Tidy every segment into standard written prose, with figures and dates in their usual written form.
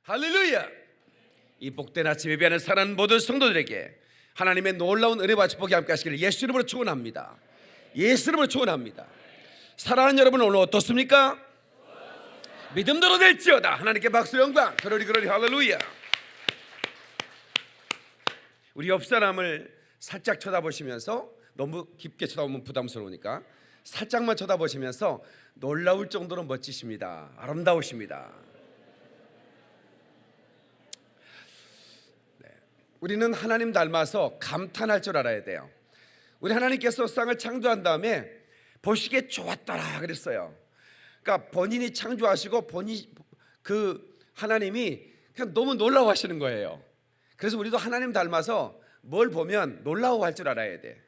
할렐루야. 이 복된 아침 예배하는 사랑하는 모든 성도들에게 하나님의 놀라운 은혜와 축복이 함께 하시기를 예수 이름으로 축원합니다. 예수 이름으로 축원합니다. 사랑하는 여러분, 오늘 어떻습니까? 믿음대로 될지어다. 하나님께 박수 영광. 그러리 할렐루야. 우리 옆 사람을 살짝 쳐다보시면서, 너무 깊게 쳐다보면 부담스러우니까 살짝만 쳐다보시면서 놀라울 정도로 멋지십니다. 아름다우십니다. 우리는 하나님 닮아서 감탄할 줄 알아야 돼요. 우리 하나님께서 세상을 창조한 다음에 보시기에 좋았더라 그랬어요. 그러니까 본인이 창조하시고 하나님이 그냥 너무 놀라워하시는 거예요. 그래서 우리도 하나님 닮아서 뭘 보면 놀라워할 줄 알아야 돼.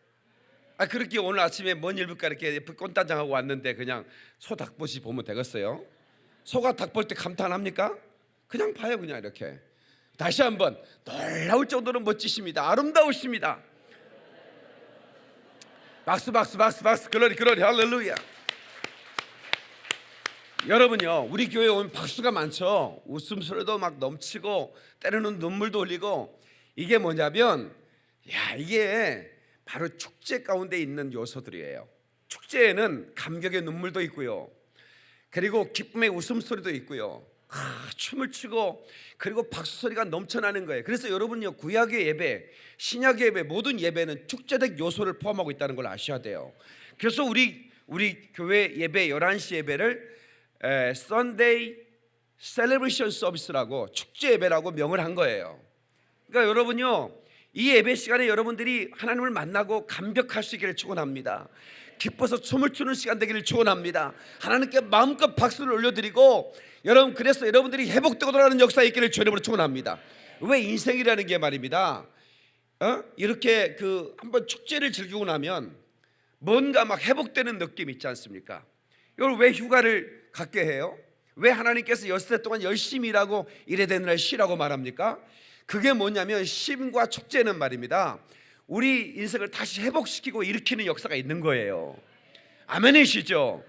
그렇게 오늘 아침에 뭔 일일까 이렇게 꽃단장하고 왔는데 그냥 소 닭보시 보면 되겠어요? 소가 닭 볼 때 감탄합니까? 그냥 봐요. 그냥 이렇게. 다시 한번, 놀라울 정도로 멋지십니다. 아름다우십니다. 박수. 그러리 할렐루야. 여러분요, 우리 교회에 오면 박수가 많죠. 웃음소리도 막 넘치고 때로는 눈물도 흘리고. 이게 뭐냐면, 이게 바로 축제 가운데 있는 요소들이에요. 축제에는 감격의 눈물도 있고요, 그리고 기쁨의 웃음소리도 있고요, 춤을 추고, 그리고 박수 소리가 넘쳐나는 거예요. 그래서 여러분요, 구약의 예배, 신약의 예배, 모든 예배는 축제적 요소를 포함하고 있다는 걸 아셔야 돼요. 그래서 우리 교회 예배 11시 예배를 Sunday Celebration Service라고, 축제 예배라고 명을 한 거예요. 그러니까 여러분요, 이 예배 시간에 여러분들이 하나님을 만나고 감격할 수 있기를 축원합니다. 기뻐서 춤을 추는 시간 되기를 축원합니다. 하나님께 마음껏 박수를 올려드리고, 여러분, 그래서 여러분들이 회복되고 돌아가는 역사에 있기를 주님으로 축원합니다. 왜 인생이라는 게 말입니다, 이렇게 한번 축제를 즐기고 나면 뭔가 막 회복되는 느낌 있지 않습니까? 이걸 왜 휴가를 갖게 해요? 왜 하나님께서 엿새 동안 열심히 일하고 일해야 되는 날 쉬라고 말합니까? 그게 뭐냐면, 쉼과 축제는 말입니다, 우리 인생을 다시 회복시키고 일으키는 역사가 있는 거예요. 아멘이시죠?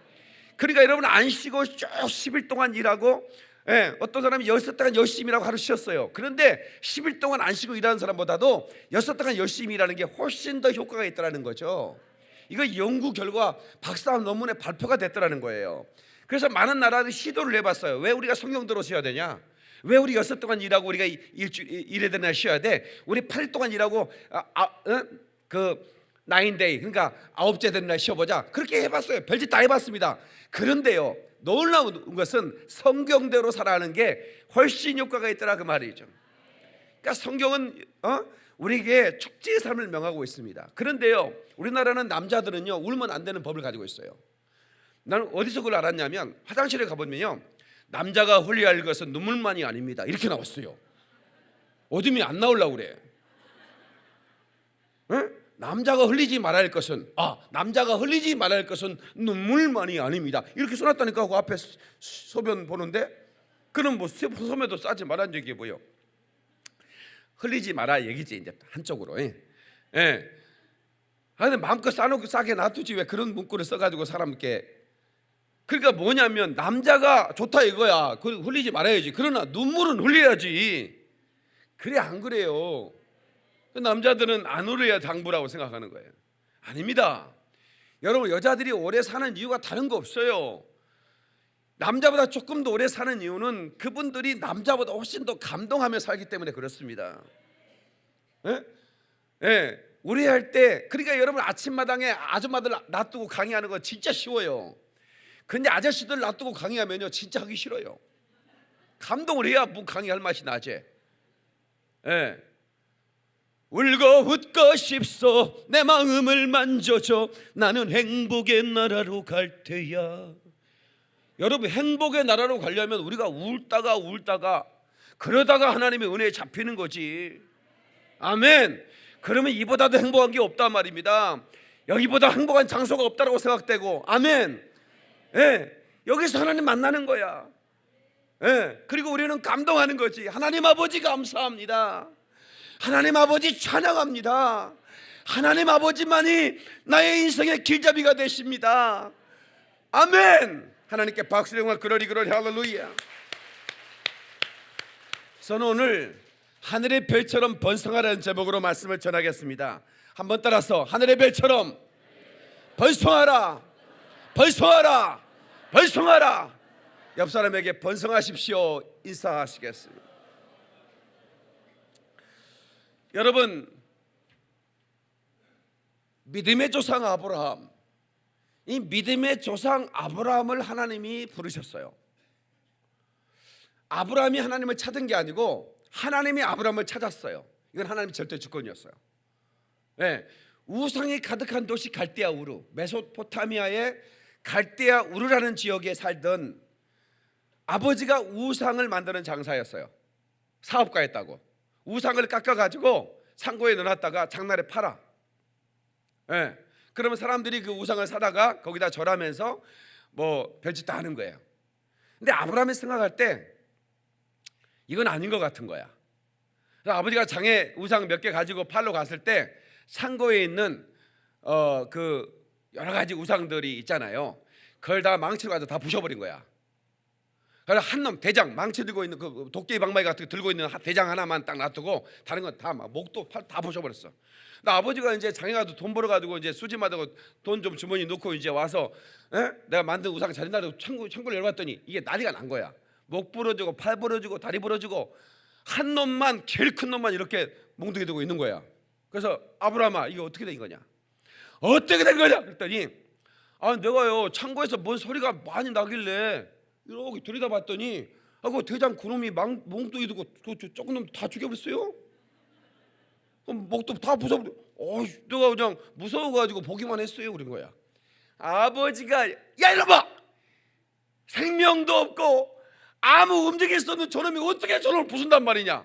그러니까 여러분, 안 쉬고 쭉 10일 동안 일하고, 어떤 사람이 6달간 열심히 일하고 하루 쉬었어요. 그런데 10일 동안 안 쉬고 일하는 사람보다도 6달간 열심히 일하는 게 훨씬 더 효과가 있다는 거죠. 이거 연구 결과 박사 논문에 발표가 됐다는 거예요. 그래서 많은 나라들이 시도를 해봤어요. 왜 우리가 성경대로 쉬어야 되냐? 왜 우리 6 동안 일하고 우리가 일해야 되나 쉬어야 돼? 우리 8일 동안 일하고 9day, 그러니까 9째 되는 날 쉬어보자. 그렇게 해봤어요. 별짓 다 해봤습니다. 그런데요, 놀라운 것은 성경대로 살아가는 게 훨씬 효과가 있더라, 그 말이죠. 그러니까 성경은 우리에게 축제의 삶을 명하고 있습니다. 그런데요, 우리나라는 남자들은요, 울면 안 되는 법을 가지고 있어요. 나는 어디서 그걸 알았냐면, 화장실에 가보면요, 남자가 흘려야 할 것은 눈물만이 아닙니다, 이렇게 나왔어요. 어둠이 안 나오려고 그래. 남자가 흘리지 말아야 할 것은 남자가 흘리지 말아야 할 것은 눈물만이 아닙니다, 이렇게 써놨다니까. 그 앞에 소변 보는데, 그럼 뭐 소변도 싸지 말란 적이 뭐요? 흘리지 마라 얘기지, 이제 한쪽으로. 근데 마음껏 싸놓고 싸게 놔두지 왜 그런 문구를 써가지고 사람께. 그러니까 뭐냐면, 남자가 좋다 이거야. 그 흘리지 말아야지. 그러나 눈물은 흘려야지. 그래 안 그래요? 남자들은 안 흘려야 당부라고 생각하는 거예요. 아닙니다. 여러분, 여자들이 오래 사는 이유가 다른 거 없어요. 남자보다 조금 더 오래 사는 이유는 그분들이 남자보다 훨씬 더 감동하며 살기 때문에 그렇습니다. 우리 할 때, 그러니까 여러분, 아침마당에 아줌마들 놔두고 강의하는 거 진짜 쉬워요. 근데 아저씨들 놔두고 강의하면요, 진짜 하기 싫어요. 감동을 해야 뭐 강의할 맛이 나지. 울고 웃고 싶소, 내 마음을 만져줘, 나는 행복의 나라로 갈 테야. 여러분, 행복의 나라로 가려면 우리가 울다가 그러다가 하나님의 은혜에 잡히는 거지. 아멘. 그러면 이보다도 행복한 게 없단 말입니다. 여기보다 행복한 장소가 없다고 생각되고. 아멘. 여기서 하나님 만나는 거야. 그리고 우리는 감동하는 거지. 하나님 아버지 감사합니다. 하나님 아버지 찬양합니다. 하나님 아버지만이 나의 인생의 길잡이가 되십니다. 아멘. 하나님께 박수 영광. 그러리 할렐루야. 저는 오늘 하늘의 별처럼 번성하라는 제목으로 말씀을 전하겠습니다. 한번 따라서 하늘의 별처럼 번성하라, 번성하라, 번성하라. 옆 사람에게 번성하십시오 인사하시겠습니다. 여러분, 믿음의 조상 아브라함, 이 믿음의 조상 아브라함을 하나님이 부르셨어요. 아브라함이 하나님을 찾은 게 아니고 하나님이 아브라함을 찾았어요. 이건 하나님의 절대 주권이었어요. 네, 우상이 가득한 도시 갈대아 우르, 메소포타미아의 갈대아 우르라는 지역에 살던 아버지가 우상을 만드는 장사였어요. 사업가였다고. 우상을 깎아가지고 창고에 넣어놨다가 장날에 팔아. 네, 그러면 사람들이 그 우상을 사다가 거기다 절하면서 뭐 별짓 다 하는 거예요. 근데 아브라함이 생각할 때 이건 아닌 것 같은 거야. 그래서 아버지가 장에 우상 몇 개 가지고 팔러 갔을 때 창고에 있는 그 여러 가지 우상들이 있잖아요. 그걸 다 망치로 가지고 다 부셔버린 거야. 그래서 한 놈 대장, 망치 들고 있는 그 도깨비 방망이 같은 거 들고 있는 대장 하나만 딱 놔두고 다른 건 다 막 목도 팔 다 부셔버렸어. 나 아버지가 이제 장에 가서 돈 벌어 가지고 이제 수지마다고 돈 좀 주머니 넣고 이제 와서 내가 만든 우상 자린다고 창고를 열어봤더니 이게 난리가 난 거야. 목 부러지고 팔 부러지고 다리 부러지고 한 놈만, 제일 큰 놈만 이렇게 몽둥이 들고 있는 거야. 그래서 아브라함아, 이게 어떻게 된 거냐? 어떻게 된 거냐? 그랬더니 내가요 창고에서 뭔 소리가 많이 나길래 이렇게 들여다봤더니 그 대장 그놈이 몽둥이 들고 조금 놈 다 죽여버렸어요. 그럼 목도 다 부숴버려. 내가 그냥 무서워가지고 보기만 했어요. 그런 거야. 아버지가 야 이놈아, 생명도 없고 아무 움직일 수 없는 저놈이 어떻게 저놈을 부순단 말이냐?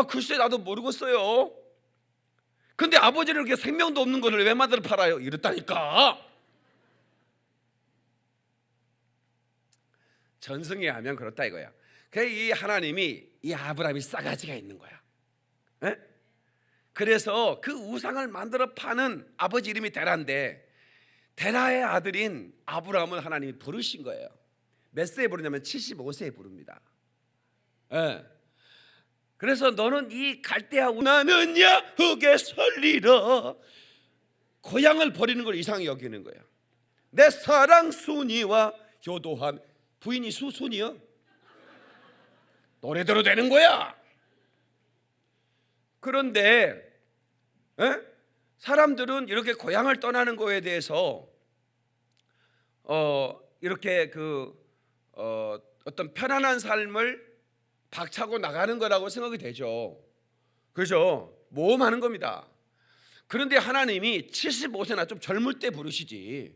글쎄 나도 모르겠어요. 근데 아버지는 이렇게 생명도 없는 거를 왜 만들어 팔아요? 이랬다니까. 전승에 하면 그렇다 이거야. 그래서 이 하나님이 이 아브라함이 싸가지가 있는 거야. 에? 그래서 그 우상을 만들어 파는 아버지 이름이 데라인데 데라의 아들인 아브라함을 하나님이 부르신 거예요. 몇 세에 부르냐면 75세에 부릅니다. 예. 그래서 너는 이 갈대아 나는 야흑에 설리라. 고향을 버리는 걸 이상히 여기는 거야. 내 사랑 순이와 효도함. 부인이 순이요? 노래대로 되는 거야. 그런데 사람들은 이렇게 고향을 떠나는 거에 대해서 이렇게 어떤 편안한 삶을 박차고 나가는 거라고 생각이 되죠. 그죠? 모험하는 겁니다. 그런데 하나님이 75세나 좀 젊을 때 부르시지.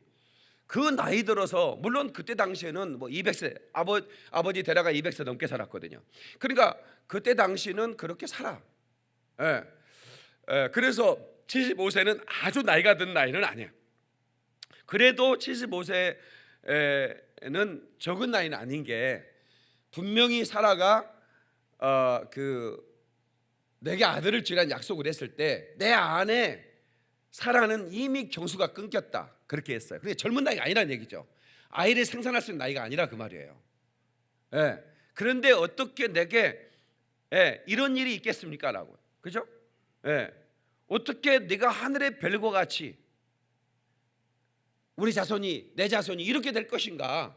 그 나이 들어서, 물론 그때 당시에는 뭐 200세, 아버지 데라가 200세 넘게 살았거든요. 그러니까 그때 당시는 그렇게 살아. 그래서 75세는 아주 나이가 든 나이는 아니야. 그래도 75세는 적은 나이는 아닌 게, 분명히 사라가 내게 아들을 주라는 약속을 했을 때 내 안에 사라는 이미 경수가 끊겼다, 그렇게 했어요. 그게 젊은 나이가 아니라는 얘기죠. 아이를 생산할 수 있는 나이가 아니라 그 말이에요. 그런데 어떻게 내게 이런 일이 있겠습니까? 라고. 그죠? 어떻게 네가 하늘의 별과 같이 우리 자손이, 내 자손이 이렇게 될 것인가?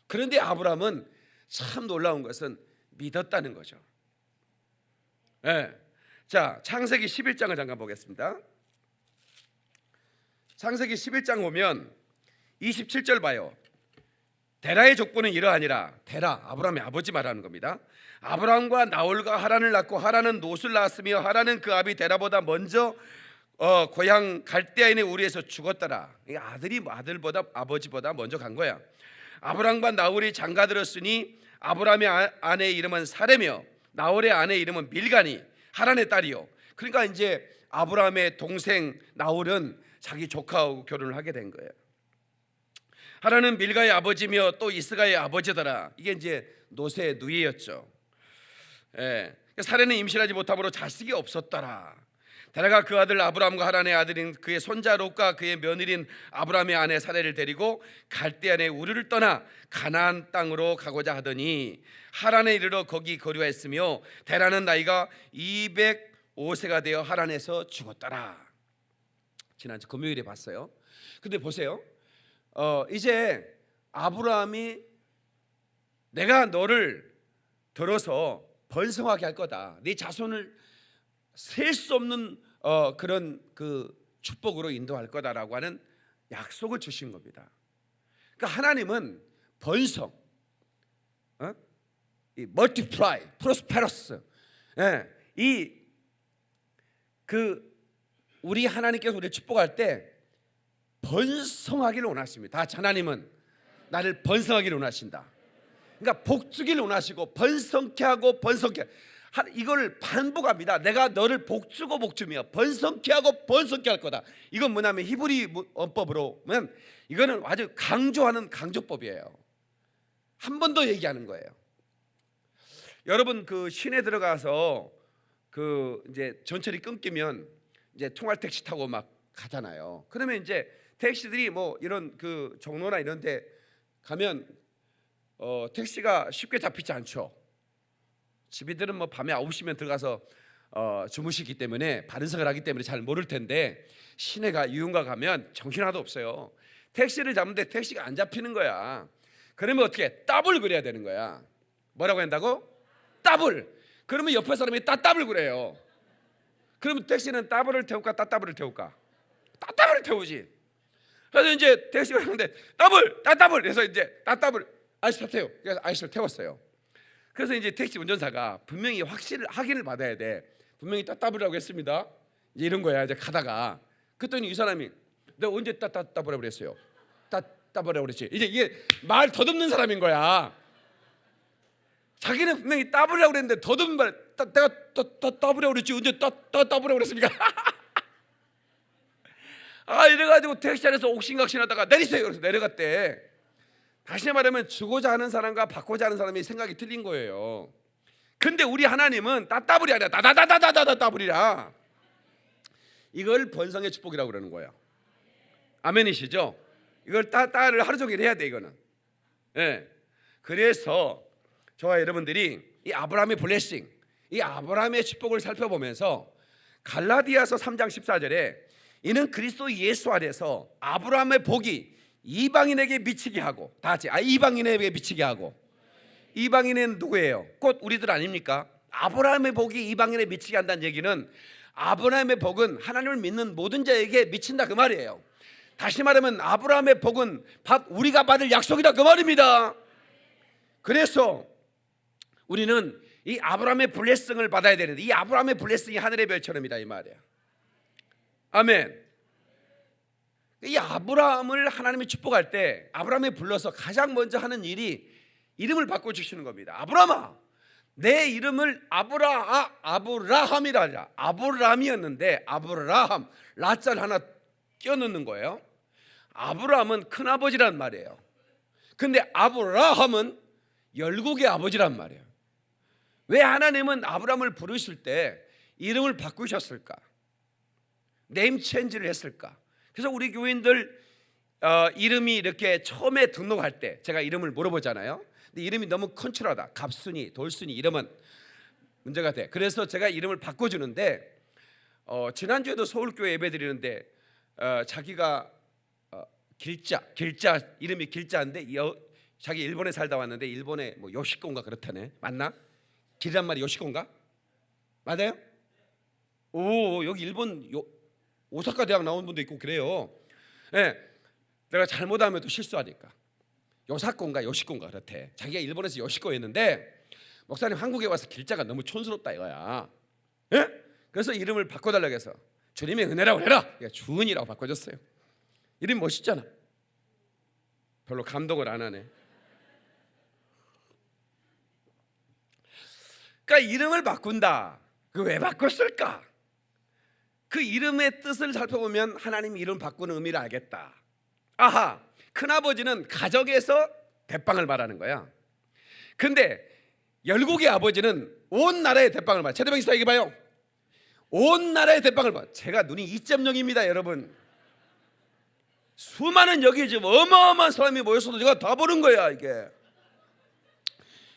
그런데 아브라함은 참 놀라운 것은 믿었다는 거죠. 자, 창세기 11장을 잠깐 보겠습니다. 창세기 11장 보면 27절 봐요. 데라의 족보는 이러하니라. 데라, 아브라함의 아버지 말하는 겁니다. 아브라함과 나홀과 하란을 낳고 하란은 롯을 낳았으며 하란은 그 아비 데라보다 먼저 고향 갈대아인의 우리에서 죽었더라. 아들이 아들보다 아버지보다 먼저 간 거야. 아브라함과 나홀이 장가들었으니 아브라함의 아내의 이름은 사레며 나홀의 아내의 이름은 밀가니 하란의 딸이요. 그러니까 이제 아브라함의 동생 나홀은 자기 조카하고 결혼을 하게 된 거예요. 하란은 밀가의 아버지며 또 이스가의 아버지더라. 이게 이제 노세의 누이였죠. 사례는 임신하지 못함으로 자식이 없었더라. 데라가 그 아들 아브라함과 하란의 아들인 그의 손자 롯과 그의 며느리인 아브라함의 아내 사레를 데리고 갈대안의 우르를 떠나 가나안 땅으로 가고자 하더니 하란에 이르러 거기 거류하였으며 데라는 나이가 205세가 되어 하란에서 죽었더라. 지난주 금요일에 봤어요. 근데 보세요. 이제 아브라함이 내가 너를 들어서 번성하게 할 거다. 네 자손을 셀 수 없는 그런 그 축복으로 인도할 거다라고 하는 약속을 주신 겁니다. 그러니까 하나님은 번성, 이 multiply, prosperous, 우리 하나님께서 우리를 축복할 때 번성하기를 원하십니다. 다 하나님은 나를 번성하기를 원하신다. 그러니까 복주기를 원하시고 번성케 하고 번성케, 이걸 반복합니다. 내가 너를 복주고 복주며 번성케 하고 번성케 할 거다. 이건 뭐냐면 히브리 원법으로 보면 이거는 아주 강조하는 강조법이에요. 한 번 더 얘기하는 거예요. 여러분 그 시내 들어가서 그 이제 전철이 끊기면 이제 통할 택시 타고 막 가잖아요. 그러면 이제 택시들이 뭐 이런 그 종로나 이런 데 가면 택시가 쉽게 잡히지 않죠. 집이들은 뭐 밤에 9시면 들어가서 주무시기 때문에 반응석을 하기 때문에 잘 모를 텐데 시내가 유흥가 가면 정신 하나도 없어요. 택시를 잡는데 택시가 안 잡히는 거야. 그러면 어떻게 따블 그래야 되는 거야. 뭐라고 한다고? 따블. 그러면 옆에 사람이 따따블 그래요. 그러면 택시는 따블을 태울까 따따블을 태울까? 따따블을 태우지. 그래서 이제 택시가 오는데 따블 따따블 그래서 이제 따따블 아이스 타세요. 그래서 아이스를 태웠어요. 그래서 이제 택시 운전사가 분명히 확인을 받아야 돼. 분명히 따따블이라고 했습니다. 이제 이런 거야. 이제 가다가 그랬더니 이 사람이 내가 언제 따따블이라고 그랬어요? 따따블이라고 그랬지. 이게 말 더듬는 사람인 거야. 자기는 분명히 따블이라고 그랬는데 더듬는 말 내가 따블이라고 그랬지 언제 따블이라고 그랬습니까? 이래가지고 택시 안에서 옥신각신하다가 내리세요. 그래서 내려갔대. 다시 말하면 주고자 하는 사람과 받고자 하는 사람이 생각이 틀린 거예요. 근데 우리 하나님은 따따블이 아니라 따따블이라. 이걸 번성의 축복이라고 그러는 거예요. 아멘이시죠? 이걸 따를 하루 종일 해야 돼 이거는. 그래서 저와 여러분들이 이 아브라함의 블레싱, 이 아브라함의 축복을 살펴보면서 갈라디아서 3장 14절에 이는 그리스도 예수 안에서 아브라함의 복이 이방인에게 미치게 하고, 다 같이 이방인에게 미치게 하고. 이방인은 누구예요? 곧 우리들 아닙니까? 아브라함의 복이 이방인에 미치게 한다는 얘기는 아브라함의 복은 하나님을 믿는 모든 자에게 미친다 그 말이에요. 다시 말하면 아브라함의 복은 우리가 받을 약속이다 그 말입니다. 그래서 우리는 이 아브라함의 블레싱을 받아야 되는데 이 아브라함의 블레싱이 하늘의 별처럼이다 이 말이에요. 아멘. 이 아브라함을 하나님이 축복할 때 아브라함이 불러서 가장 먼저 하는 일이 이름을 바꿔주시는 겁니다. 아브라함아, 내 이름을 아브라함이라 하자. 아브라함이었는데 아브라함 라자를 하나 껴넣는 거예요. 아브라함은 큰아버지란 말이에요. 근데 아브라함은 열국의 아버지란 말이에요. 왜 하나님은 아브라함을 부르실 때 이름을 바꾸셨을까? 네임 체인지를 했을까? 그래서 우리 교인들 이름이 이렇게 처음에 등록할 때 제가 이름을 물어보잖아요. 근데 이름이 너무 컨트롤하다, 갑순이, 돌순이 이러면 문제가 돼. 그래서 제가 이름을 바꿔주는데 지난주에도 서울교회 예배 드리는데 자기가 길자 이름이 길자인데 자기 일본에 살다 왔는데 일본에 뭐 요시코인가 그렇다네. 맞나? 길이란 말이 요시코인가? 맞아요? 오, 여기 일본 오사카 대학 나온 분도 있고 그래요. 내가 잘못하면 또 실수하니까 요사코인가 요시코인가 그렇대. 자기가 일본에서 요시코였는데 목사님 한국에 와서 길자가 너무 촌스럽다 이거야. 그래서 이름을 바꿔달라고 해서 주님의 은혜라고 해라. 주은이라고 바꿔줬어요. 이름 멋있잖아. 별로 감동을 안 하네. 그러니까 이름을 바꾼다. 그 왜 바꿨을까? 그 이름의 뜻을 살펴보면 하나님이 이름 바꾸는 의미를 알겠다. 아하, 큰아버지는 가정에서 대빵을 말하는 거야. 근데 열국의 아버지는 온 나라에 대빵을 말해. 제대로 있어 얘기해봐요. 온 나라의 대빵을 봐. 제가 눈이 2.0입니다 여러분. 수많은 여기 지금 어마어마한 사람이 모였어도 제가 다 보는 거야 이게.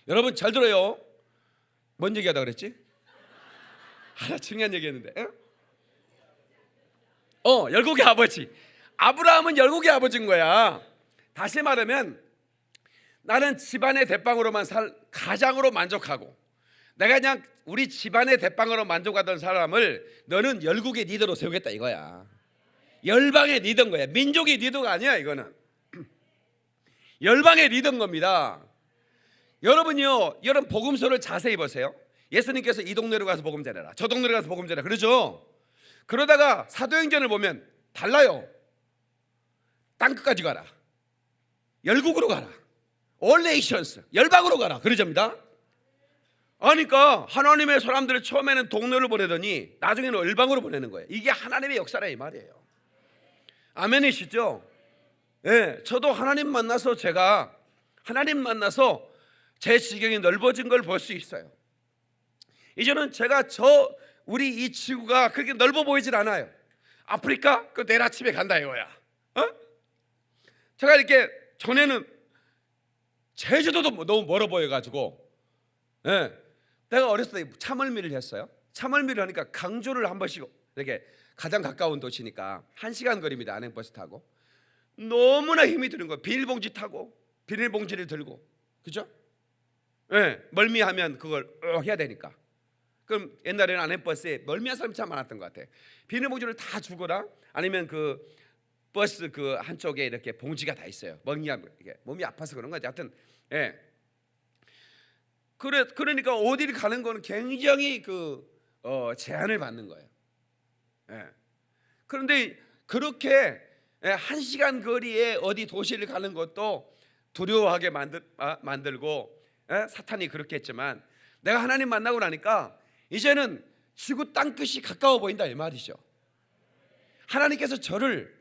여러분 잘 들어요. 뭔 얘기하다 그랬지? 하나 중요한 얘기했는데. 열국의 아버지. 아브라함은 열국의 아버지인 거야. 다시 말하면 나는 집안의 대빵으로만 가장으로 만족하고, 내가 그냥 우리 집안의 대빵으로 만족하던 사람을 너는 열국의 리더로 세우겠다 이거야. 열방의 리더인 거야. 민족의 리더가 아니야 이거는. 열방의 리더인 겁니다. 여러분요, 여러분 복음서를 자세히 보세요. 예수님께서 이 동네로 가서 복음 전해라, 저 동네로 가서 복음 전해라 그러죠. 그러다가 사도행전을 보면 달라요. 땅끝까지 가라, 열국으로 가라, all nations, 열방으로 가라 그러접니다. 그러니까 하나님의 사람들을 처음에는 동네로 보내더니 나중에는 열방으로 보내는 거예요. 이게 하나님의 역사라 이 말이에요. 아멘이시죠? 네, 저도 하나님 만나서 제 지경이 넓어진 걸 볼 수 있어요. 이제는 제가 우리 이 지구가 그렇게 넓어 보이질 않아요. 아프리카? 그 내일 아침에 간다 이거야. 제가 이렇게 전에는 제주도도 너무 멀어 보여가지고, 내가 어렸을 때 참을미를 했어요. 참을미를 하니까 강주를 한 번씩, 이렇게 가장 가까운 도시니까 1시간 거리입니다. 안행버스 타고. 너무나 힘이 드는 거예요. 비닐봉지 타고, 비닐봉지를 들고, 그죠? 멀미하면 그걸 해야 되니까. 그럼 옛날에는 안행버스에 멀미한 사람이 참 많았던 것 같아요. 비닐봉지를 다 주거나 아니면 그 버스 그 한쪽에 이렇게 봉지가 다 있어요. 몸이 아파서 그런 거지. 하여튼 그러니까 어디를 가는 거는 굉장히 제한을 받는 거예요. 그런데 그렇게 1시간 거리에 어디 도시를 가는 것도 두려워하게 만들고 사탄이 그렇게 했지만, 내가 하나님 만나고 나니까 이제는 지구 땅끝이 가까워 보인다 이 말이죠. 하나님께서 저를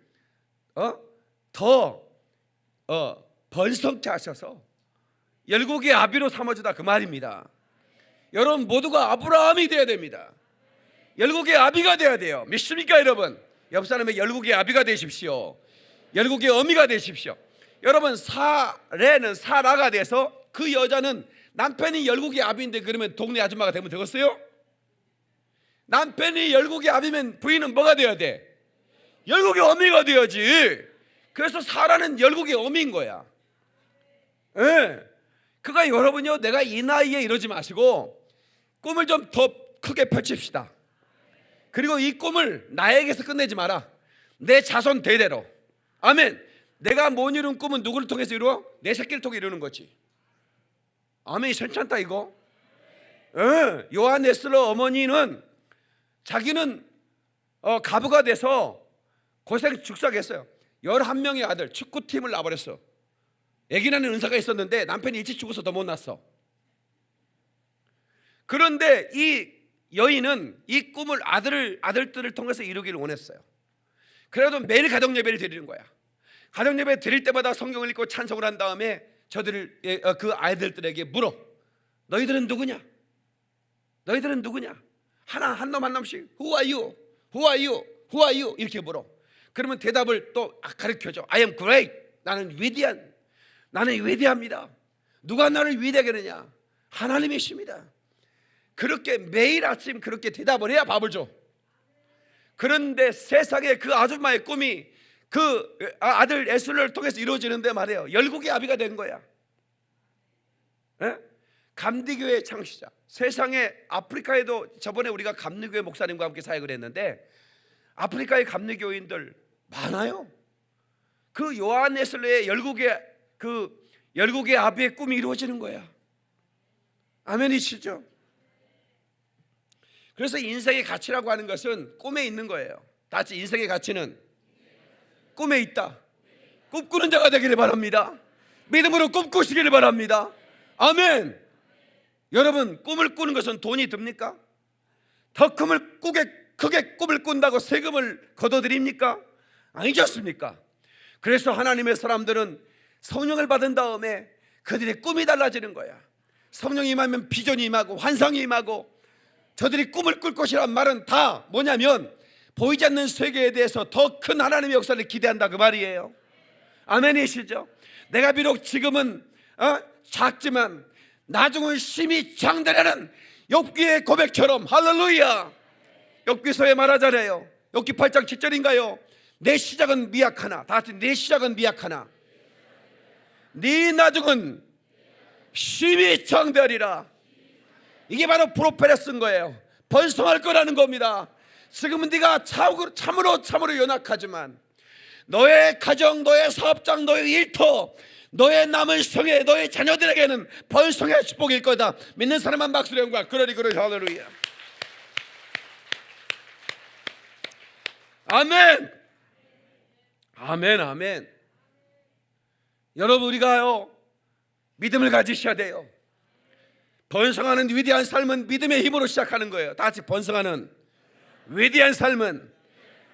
더 번성케 하셔서 열국의 아비로 삼아주다 그 말입니다. 여러분 모두가 아브라함이 되어야 됩니다. 열국의 아비가 되어야 돼요. 믿습니까 여러분? 옆 사람의 열국의 아비가 되십시오. 열국의 어미가 되십시오. 여러분 사례는 사라가 돼서 그 여자는 남편이 열국의 아비인데 그러면 동네 아줌마가 되면 되겠어요? 남편이 열국의 아비면 부인은 뭐가 되어야 돼? 열국의 어미가 되어야지. 그래서 사라는 열국의 어미인 거야. 그가 여러분요, 내가 이 나이에 이러지 마시고 꿈을 좀 더 크게 펼칩시다. 그리고 이 꿈을 나에게서 끝내지 마라. 내 자손 대대로. 아멘. 내가 못 이룬 꿈은 누구를 통해서 이루어? 내 새끼를 통해 이루는 거지. 아멘. 괜찮다 이거. 요한 에슬러 어머니는 자기는 가부가 돼서 고생 죽삭했어요. 11명의 아들, 축구팀을 놔버렸어. 애기 낳는 은사가 있었는데 남편이 일찍 죽어서 더 못 낳았어. 그런데 이 여인은 이 꿈을 아들들을 통해서 이루기를 원했어요. 그래도 매일 가정 예배를 드리는 거야. 가정 예배 드릴 때마다 성경을 읽고 찬송을 한 다음에 그 아이들에게 물어. 너희들은 누구냐? 너희들은 누구냐? 한 놈 한 놈씩 Who are you? Who are you? Who are you? 이렇게 물어. 그러면 대답을 또 가르쳐줘. I am great. 나는 위대합니다. 누가 나를 위대하게 하느냐? 하나님이십니다. 그렇게 매일 아침 그렇게 대답을 해야 밥을 줘. 그런데 세상에 그 아줌마의 꿈이 그 아들 에슬러를 통해서 이루어지는데 말이에요. 열국의 아비가 된 거야. 감리교회 창시자. 세상에 아프리카에도 저번에 우리가 감리교회 목사님과 함께 사역을 했는데 아프리카의 감리교인들 많아요. 그 요한 에슬러의 열국의 아비의 꿈이 이루어지는 거야. 아멘이시죠? 그래서 인생의 가치라고 하는 것은 꿈에 있는 거예요. 다시 인생의 가치는 꿈에 있다. 꿈꾸는 자가 되기를 바랍니다. 믿음으로 꿈꾸시기를 바랍니다. 아멘. 여러분 꿈을 꾸는 것은 돈이 듭니까? 더 크게 꿈을 꾼다고 세금을 걷어들입니까? 아니지 않습니까? 그래서 하나님의 사람들은 성령을 받은 다음에 그들의 꿈이 달라지는 거야. 성령이 임하면 비전이 임하고 환상이 임하고 저들이 꿈을 꿀 것이란 말은 다 뭐냐면 보이지 않는 세계에 대해서 더 큰 하나님의 역사를 기대한다 그 말이에요. 아멘이시죠? 내가 비록 지금은 작지만 나중은 심히 장대라는 욥기의 고백처럼, 할렐루야, 욥기서에 말하잖아요. 욥기 8장 7절인가요? 내 시작은 미약하나, 다 같이 내 시작은 미약하나 네 나중은 심히 장대하리라. 이게 바로 프로펠에 쓴 거예요. 번성할 거라는 겁니다. 지금은 네가 참으로 연약하지만 너의 가정, 너의 사업장, 너의 일터, 너의 남은 생애, 너의 자녀들에게는 번성의 축복일 거다. 믿는 사람만 박수로 영광. 그러리 할렐루야. 아멘. 아멘. 아멘. 여러분, 우리가요 믿음을 가지셔야 돼요. 번성하는 위대한 삶은 믿음의 힘으로 시작하는 거예요. 다 같이 번성하는 위대한 삶은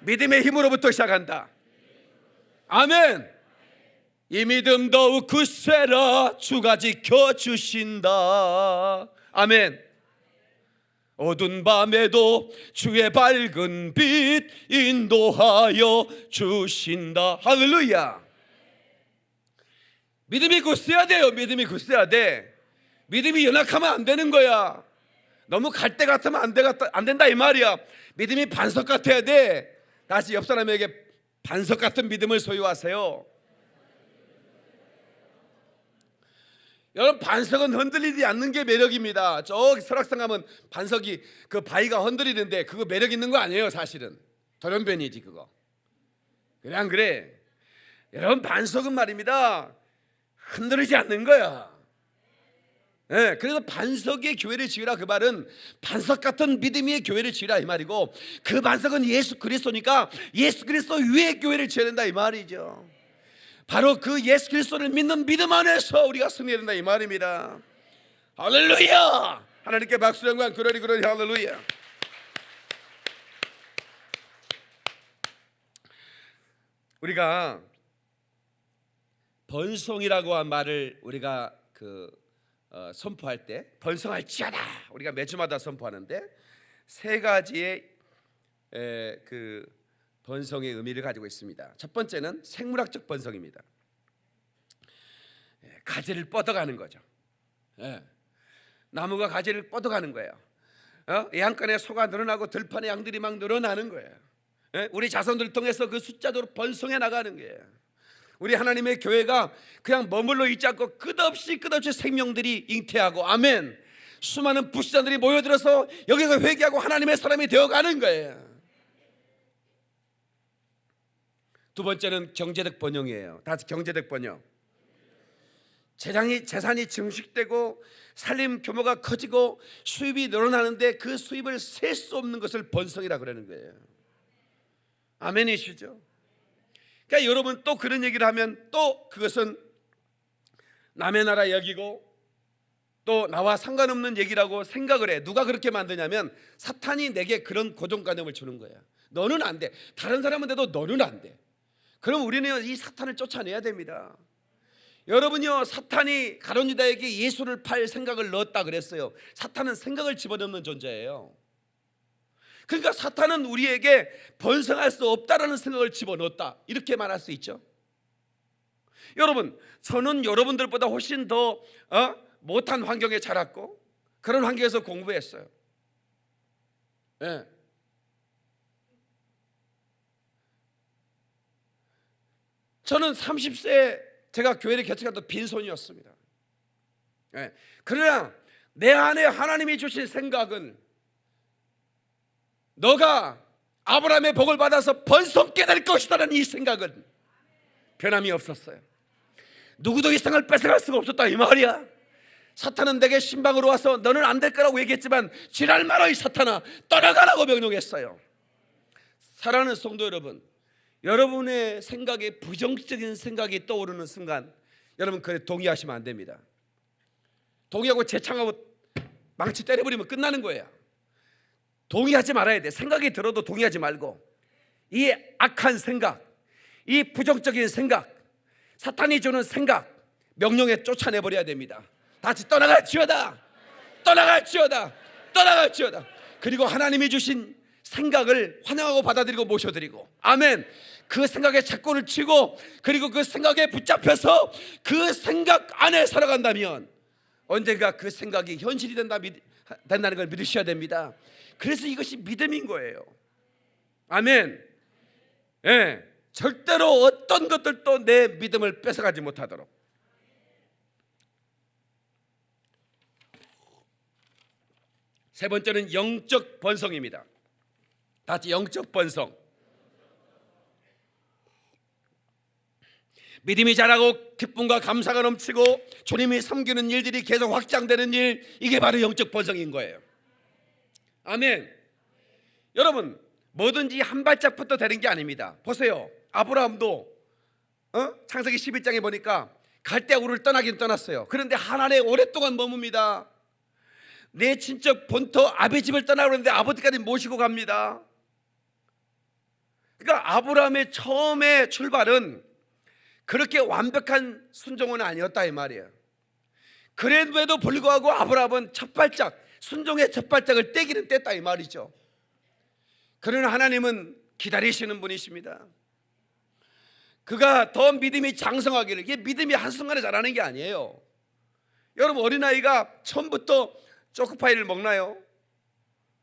믿음의 힘으로부터 시작한다. 아멘. 이 믿음 더욱 굳세라 주가 지켜주신다. 아멘. 어두운 밤에도 주의 밝은 빛 인도하여 주신다. 할렐루야. 믿음이 굳세야 돼요. 믿음이 굳세야 돼. 믿음이 연약하면 안 되는 거야. 너무 갈대 같으면 안 된다 이 말이야. 믿음이 반석 같아야 돼. 다시 옆 사람에게 반석 같은 믿음을 소유하세요. 여러분, 반석은 흔들리지 않는 게 매력입니다. 저기 설악산 가면 반석이 그 바위가 흔들리는데 그거 매력 있는 거 아니에요. 사실은 돌연변이지 그거. 그래 안 그래? 여러분, 반석은 말입니다, 흔들리지 않는 거야. 네, 그래서 반석의 교회를 지으라 그 말은 반석 같은 믿음의 교회를 지으라 이 말이고, 그 반석은 예수 그리스도니까 예수 그리스도 위에 교회를 지어야 된다 이 말이죠. 바로 그 예수 그리스도를 믿는 믿음 안에서 우리가 승리해야 된다 이 말입니다. 할렐루야. 하나님께 박수 영광. 그러리 할렐루야. 우리가 번성이라고 한 말을 우리가 선포할 때 번성할지어다 우리가 매주마다 선포하는데 세 가지의 그 번성의 의미를 가지고 있습니다. 첫 번째는 생물학적 번성입니다. 가지를 뻗어가는 거죠. 나무가 가지를 뻗어가는 거예요. 애양간에 소가 늘어나고 들판에 양들이 막 늘어나는 거예요. 우리 자손들을 통해서 그 숫자대로 번성해 나가는 거예요. 우리 하나님의 교회가 그냥 머물러 있지 않고 끝없이 생명들이 잉태하고, 아멘, 수많은 불신자들이 모여들어서 여기서 회개하고 하나님의 사람이 되어가는 거예요. 두 번째는 경제적 번영이에요. 다시 경제적 번영. 재산이 증식되고 살림 규모가 커지고 수입이 늘어나는데 그 수입을 셀 수 없는 것을 번성이라 그러는 거예요. 아멘이시죠? 그러니까 여러분, 또 그런 얘기를 하면 또 그것은 남의 나라 여기고 또 나와 상관없는 얘기라고 생각을 해. 누가 그렇게 만드냐면 사탄이 내게 그런 고정관념을 주는 거야. 너는 안 돼. 다른 사람은 돼도 너는 안 돼. 그럼 우리는 이 사탄을 쫓아내야 됩니다. 여러분요, 사탄이 가룟 유다에게 예수를 팔 생각을 넣었다 그랬어요. 사탄은 생각을 집어넣는 존재예요. 그러니까 사탄은 우리에게 번성할 수 없다라는 생각을 집어넣었다, 이렇게 말할 수 있죠. 여러분, 저는 여러분들보다 훨씬 더 못한 환경에 자랐고 그런 환경에서 공부했어요. 저는 30세에 제가 교회를 개척한 또 빈손이었습니다. 그러나 내 안에 하나님이 주신 생각은 너가 아브라함의 복을 받아서 번성케 될 것이다라는 이 생각은 변함이 없었어요. 누구도 이 생을 뺏어갈 수가 없었다 이 말이야. 사탄은 내게 신방으로 와서 너는 안 될 거라고 얘기했지만 지랄 마라 이 사탄아, 떠나가라고 명령했어요. 사랑하는 성도 여러분, 여러분의 생각에 부정적인 생각이 떠오르는 순간 여러분 그래 동의하시면 안 됩니다. 동의하고 재창하고 망치 때려버리면 끝나는 거예요. 동의하지 말아야 돼. 생각이 들어도 동의하지 말고 이 악한 생각, 이 부정적인 생각, 사탄이 주는 생각 명령에 쫓아내버려야 됩니다. 다시 떠나갈지어다, 떠나갈지어다, 떠나갈지어다. 그리고 하나님이 주신 생각을 환영하고 받아들이고 모셔드리고, 아멘. 그 생각에 착고를 치고 그리고 그 생각에 붙잡혀서 그 생각 안에 살아간다면 언젠가 그 생각이 현실이 된다는 걸 믿으셔야 됩니다. 그래서 이것이 믿음인 거예요. 아멘. 예, 절대로 어떤 것들도 내 믿음을 뺏어가지 못하도록. 세 번째는 영적 번성입니다. 다 같이 영적 번성. 믿음이 자라고 기쁨과 감사가 넘치고 주님이 섬기는 일들이 계속 확장되는 일, 이게 바로 영적 번성인 거예요. 아멘. 여러분, 뭐든지 한 발짝부터 되는 게 아닙니다. 보세요, 아브라함도 창세기 11장에 보니까 갈대아 우르를 떠나긴 떠났어요. 그런데 하나님에 오랫동안 머뭅니다. 내 친척 본토 아비 집을 떠나고 그러는데 아버지까지 모시고 갑니다. 그러니까 아브라함의 처음의 출발은 그렇게 완벽한 순종은 아니었다 이 말이에요. 그럼에도 불구하고 아브라함은 첫 발짝, 순종의 첫 발짝을 떼기는 뗐다 이 말이죠. 그러나 하나님은 기다리시는 분이십니다. 그가 더 믿음이 장성하기를. 이게 믿음이 한순간에 자라는 게 아니에요. 여러분, 어린아이가 처음부터 초코파이를 먹나요?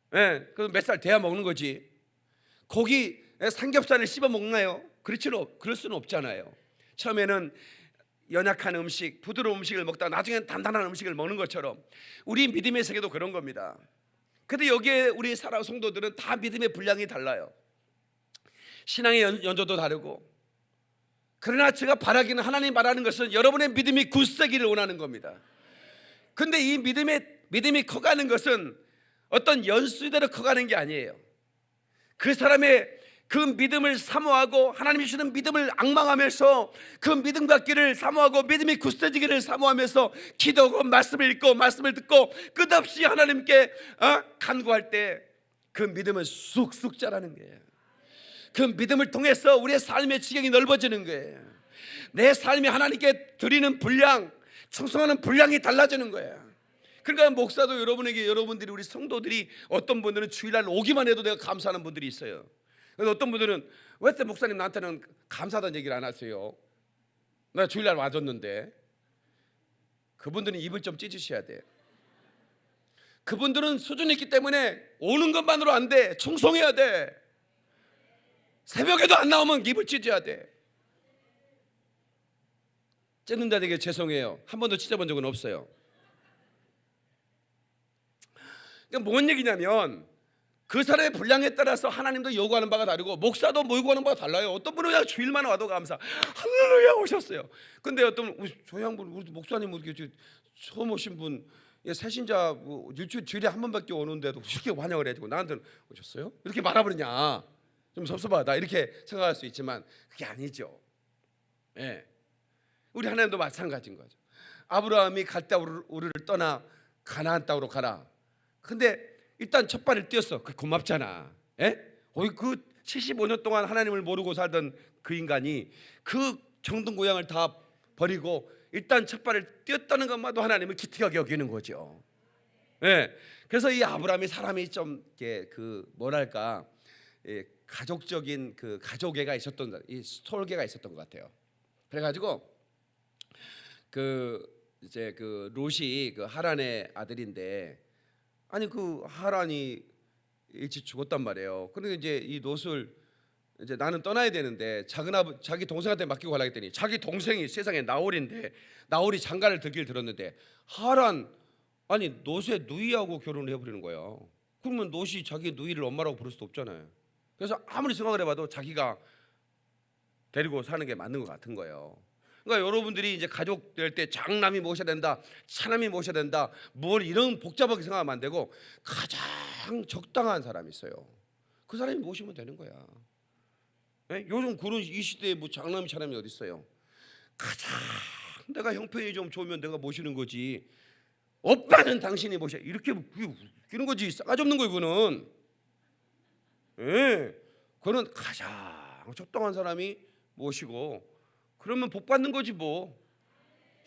네, 그럼 몇 살 돼야 먹는 거지. 고기 삼겹살을 씹어 먹나요? 그럴 수는 없잖아요. 처음에는 연약한 음식, 부드러운 음식을 먹다가 나중에는 단단한 음식을 먹는 것처럼 우리 믿음의 세계도 그런 겁니다. 근데 여기에 우리 사랑 성도들은 다 믿음의 분량이 달라요. 신앙의 연조도 다르고. 그러나 제가 바라기는, 하나님 바라는 것은 여러분의 믿음이 굳세기를 원하는 겁니다. 근데 이 믿음이 커가는 것은 어떤 연수대로 커가는 게 아니에요. 그 사람의 그 믿음을 사모하고 하나님이 주시는 믿음을 앙망하면서 그 믿음 갖기를 사모하고 믿음이 굳세지기를 사모하면서 기도하고 말씀을 읽고 말씀을 듣고 끝없이 하나님께 간구할 때 그 믿음은 쑥쑥 자라는 거예요. 그 믿음을 통해서 우리의 삶의 지경이 넓어지는 거예요. 내 삶이 하나님께 드리는 분량, 충성하는 분량이 달라지는 거예요. 그러니까 목사도 여러분들이, 우리 성도들이, 어떤 분들은 주일날 오기만 해도 내가 감사하는 분들이 있어요. 그래서 어떤 분들은 왜 목사님 나한테는 감사하다는 얘기를 안 하세요? 나 주일날 와줬는데. 그분들은 입을 좀 찢으셔야 돼요. 그분들은 수준이 있기 때문에 오는 것만으로 안 돼. 충성해야 돼. 새벽에도 안 나오면 입을 찢어야 돼. 찢는 자에게 죄송해요. 한 번도 찢어본 적은 없어요. 그러니까 뭔 얘기냐면 그 사람의 분량에 따라서 하나님도 요구하는 바가 다르고 목사도 요구하는 바가 달라요. 어떤 분은 그냥 주일만 와도 감사, 할렐루야 오셨어요. 근데 어떤 저 양분, 우리 목사님 이렇게 처음 오신 분, 새신자 주일에 한 번밖에 오는데도 그렇게 환영을 해주고 나한테는 오셨어요? 이렇게 말아버리냐, 좀 섭섭하다 이렇게 생각할 수 있지만 그게 아니죠. 예, 우리 하나님도 마찬가지인 거죠. 아브라함이 갈대아 우르를 떠나 가나안 땅으로 가라. 근데 일단 첫 발을 띄었어. 그 고맙잖아. 예? 그 75년 동안 하나님을 모르고 살던 그 인간이 그 정든 고향을 다 버리고 일단 첫 발을 띄었다는 것만도 하나님을 기특하게 여기는 거죠. 예. 그래서 이 아브라함이 사람이 좀 그 뭐랄까, 가족적인 그 가족애가 있었던, 이 스톨계가 있었던 것 같아요. 그래가지고 이제 그 롯이 그 하란의 아들인데, 아니 그 하란이 일찍 죽었단 말이에요. 그런데 이제 이 롯을 이제 나는 떠나야 되는데 자기 동생한테 맡기고 가려 했더니 자기 동생이 세상에 나홀인데, 나홀이 장가를 들길 들었는데 하란, 아니 롯의 누이하고 결혼을 해버리는 거예요. 그러면 롯이 자기 누이를 엄마라고 부를 수도 없잖아요. 그래서 아무리 생각을 해봐도 자기가 데리고 사는 게 맞는 것 같은 거예요. 그러니까 여러분들이 이제 가족 될 때 장남이 모셔야 된다, 차남이 모셔야 된다, 뭘 이런 복잡하게 생각하면 안 되고 가장 적당한 사람이 있어요. 그 사람이 모시면 되는 거야. 네? 요즘 그런 이 시대에 뭐 장남이 차남이 어디 있어요? 가장 내가 형편이 좀 좋으면 내가 모시는 거지. 오빠는 당신이 모셔, 이렇게 끼는 거지. 싸가지 없는 거예요 그거는. 예, 그거는 가장 적당한 사람이 모시고 그러면 복 받는 거지 뭐.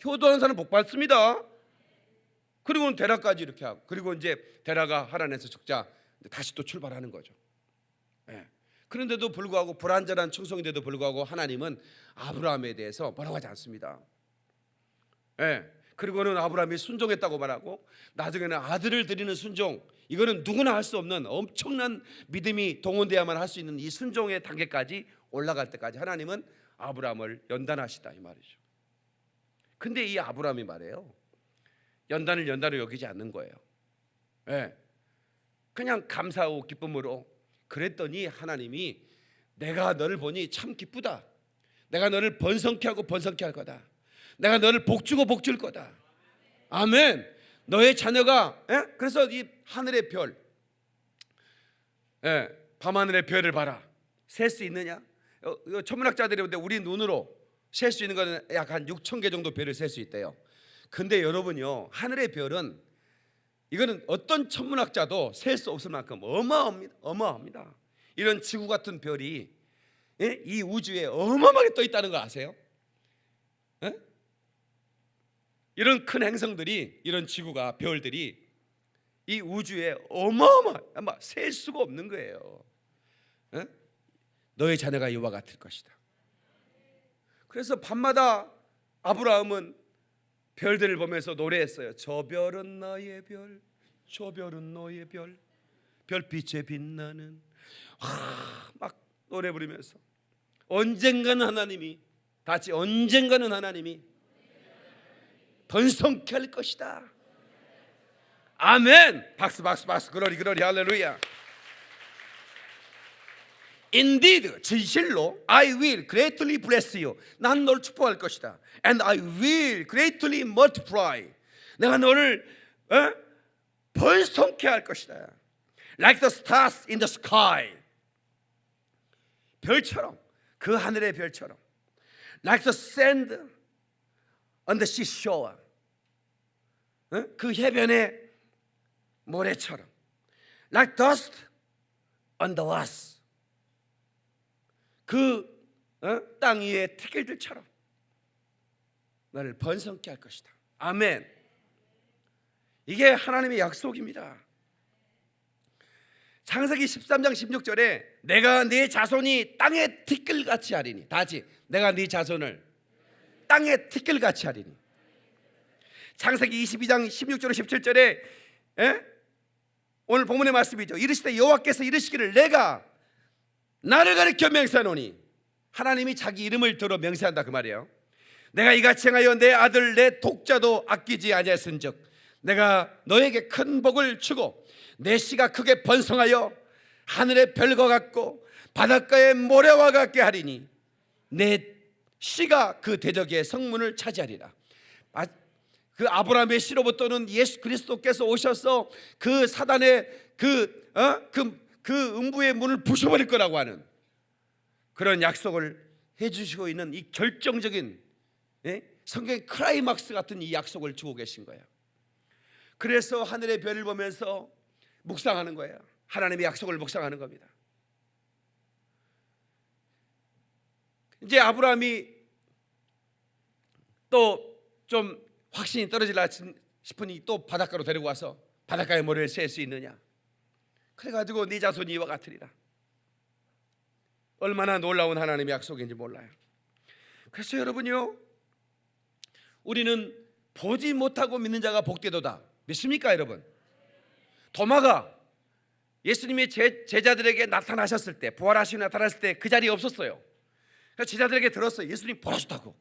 효도하는 사람 복 받습니다. 그리고 데라까지 이렇게 하고, 그리고 이제 데라가 하란에서 적자 다시 또 출발하는 거죠. 예. 그런데도 불구하고 불완전한 충성인데도 불구하고 하나님은 아브라함에 대해서 뭐라고 하지 않습니다. 예. 그리고는 아브라함이 순종했다고 말하고 나중에는 아들을 드리는 순종, 이거는 누구나 할 수 없는 엄청난 믿음이 동원돼야만 할 수 있는 이 순종의 단계까지 올라갈 때까지 하나님은 아브라함을 연단하시다 이 말이죠. 근데 이 아브라함이 말해요, 연단을 연단으로 여기지 않는 거예요. 예. 그냥 감사하고 기쁨으로 그랬더니 하나님이 내가 너를 보니 참 기쁘다. 내가 너를 번성케 하고 번성케 할 거다. 내가 너를 복주고 복줄 거다. 아멘. 너의 자녀가 그래서 이 하늘의 별, 밤하늘의 별을 봐라. 셀 수 있느냐? 천문학자들이 보는데 우리 눈으로 셀 수 있는 거는 약 한 6천 개 정도 별을 셀 수 있대요. 근데 여러분요, 하늘의 별은 이거는 어떤 천문학자도 셀 수 없을 만큼 어마어마합니다. 이런 지구 같은 별이 이 우주에 어마어마하게 떠 있다는 거 아세요? 이런 큰 행성들이, 이런 지구가, 별들이 이 우주에 아마 셀 수가 없는 거예요. 너의 자녀가 이와 같을 것이다. 그래서 밤마다 아브라함은 별들을 보면서 노래했어요. 저 별은 나의 별, 저 별은 너의 별, 별빛에 빛나는, 막 노래 부르면서 언젠가는 하나님이 번성케 할 것이다. 아멘. 박수 글로리 할렐루야. Indeed, 진실로 I will greatly bless you. 난 너를 축복할 것이다. And I will greatly multiply. 내가 너를 번성케 할 것이다. Like the stars in the sky. 별처럼, 그 하늘의 별처럼. Like the sand on the seashore. 그 해변의 모래처럼. Like dust on the grass. 그 땅 위의 티끌들처럼 너를 번성케 할 것이다. 아멘. 이게 하나님의 약속입니다. 창세기 13장 16절에 내가 네 자손이 땅의 티끌같이 하리니, 다지 내가 네 자손을 땅의 티끌같이 하리니. 창세기 22장 16절 17절에 오늘 본문의 말씀이죠. 이르시되 여호와께서 이르시기를 내가 나를 가리켜 맹세하노니, 하나님이 자기 이름을 들어 맹세한다 그 말이에요. 내가 이같이 행하여 내 아들 내 독자도 아끼지 아니하였은즉 내가 너에게 큰 복을 주고 내 씨가 크게 번성하여 하늘의 별과 같고 바닷가의 모래와 같게 하리니 내 씨가 그 대적의 성문을 차지하리라. 그 아브라함의 씨로부터는 예수 그리스도께서 오셔서 그 사단의 그 음부의 문을 부숴버릴 거라고 하는 그런 약속을 해주시고 있는 이 결정적인 성경의 클라이막스 같은 이 약속을 주고 계신 거예요. 그래서 하늘의 별을 보면서 묵상하는 거예요. 하나님의 약속을 묵상하는 겁니다. 이제 아브라함이 또 좀 확신이 떨어지려 싶으니 또 바닷가로 데리고 와서 바닷가의 모래를 셀 수 있느냐. 그래가지고 네 자손이 이와 같으리라. 얼마나 놀라운 하나님의 약속인지 몰라요. 그래서 여러분요, 우리는 보지 못하고 믿는 자가 복되도다. 믿습니까 여러분? 도마가 예수님의 제자들에게 나타나셨을 때, 부활하시고 나타났을 때 그 자리에 없었어요. 그래서 제자들에게 들었어요. 예수님 부활하셨다고.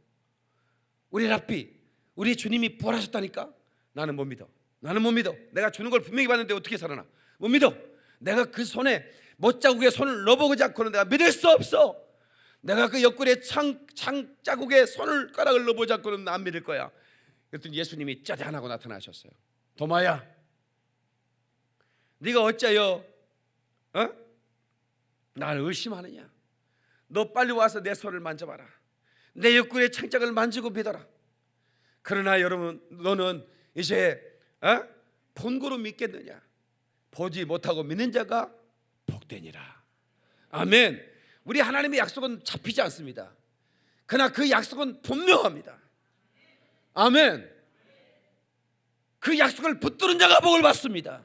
우리 랍비, 우리 주님이 부활하셨다니까. 나는 못 믿어. 내가 주는 걸 분명히 봤는데 어떻게 살아나? 못 믿어. 내가 그 손에 못자국에 손을 넣어보지 않고는 내가 믿을 수 없어. 내가 그 옆구리에 창 자국에 손가락을 넣어보지 않고는 안 믿을 거야. 그랬더니 예수님이 짜잔하고 나타나셨어요. 도마야, 네가 어째요 나를 의심하느냐? 너 빨리 와서 내 손을 만져봐라. 내 옆구리에 창짝을 만지고 믿어라. 그러나 여러분, 너는 이제 본고로 믿겠느냐? 보지 못하고 믿는 자가 복되니라. 아멘. 우리 하나님의 약속은 잡히지 않습니다. 그러나 그 약속은 분명합니다. 아멘. 그 약속을 붙드는 자가 복을 받습니다.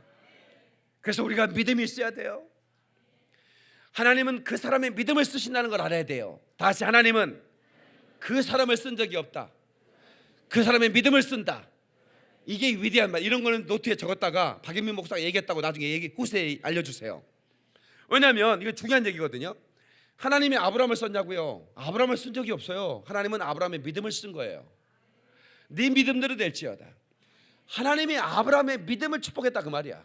그래서 우리가 믿음이 있어야 돼요. 하나님은 그 사람의 믿음을 쓰신다는 걸 알아야 돼요. 다시, 하나님은 그 사람을 쓴 적이 없다. 그 사람의 믿음을 쓴다. 이게 위대한 말. 이런 거는 노트에 적었다가 박영민 목사가 얘기했다고 나중에 후세에 알려주세요. 왜냐하면 이거 중요한 얘기거든요. 하나님이 아브라함을 썼냐고요? 아브라함을 쓴 적이 없어요. 하나님은 아브라함의 믿음을 쓴 거예요. 네 믿음대로 될지어다. 하나님이 아브라함의 믿음을 축복했다 그 말이야.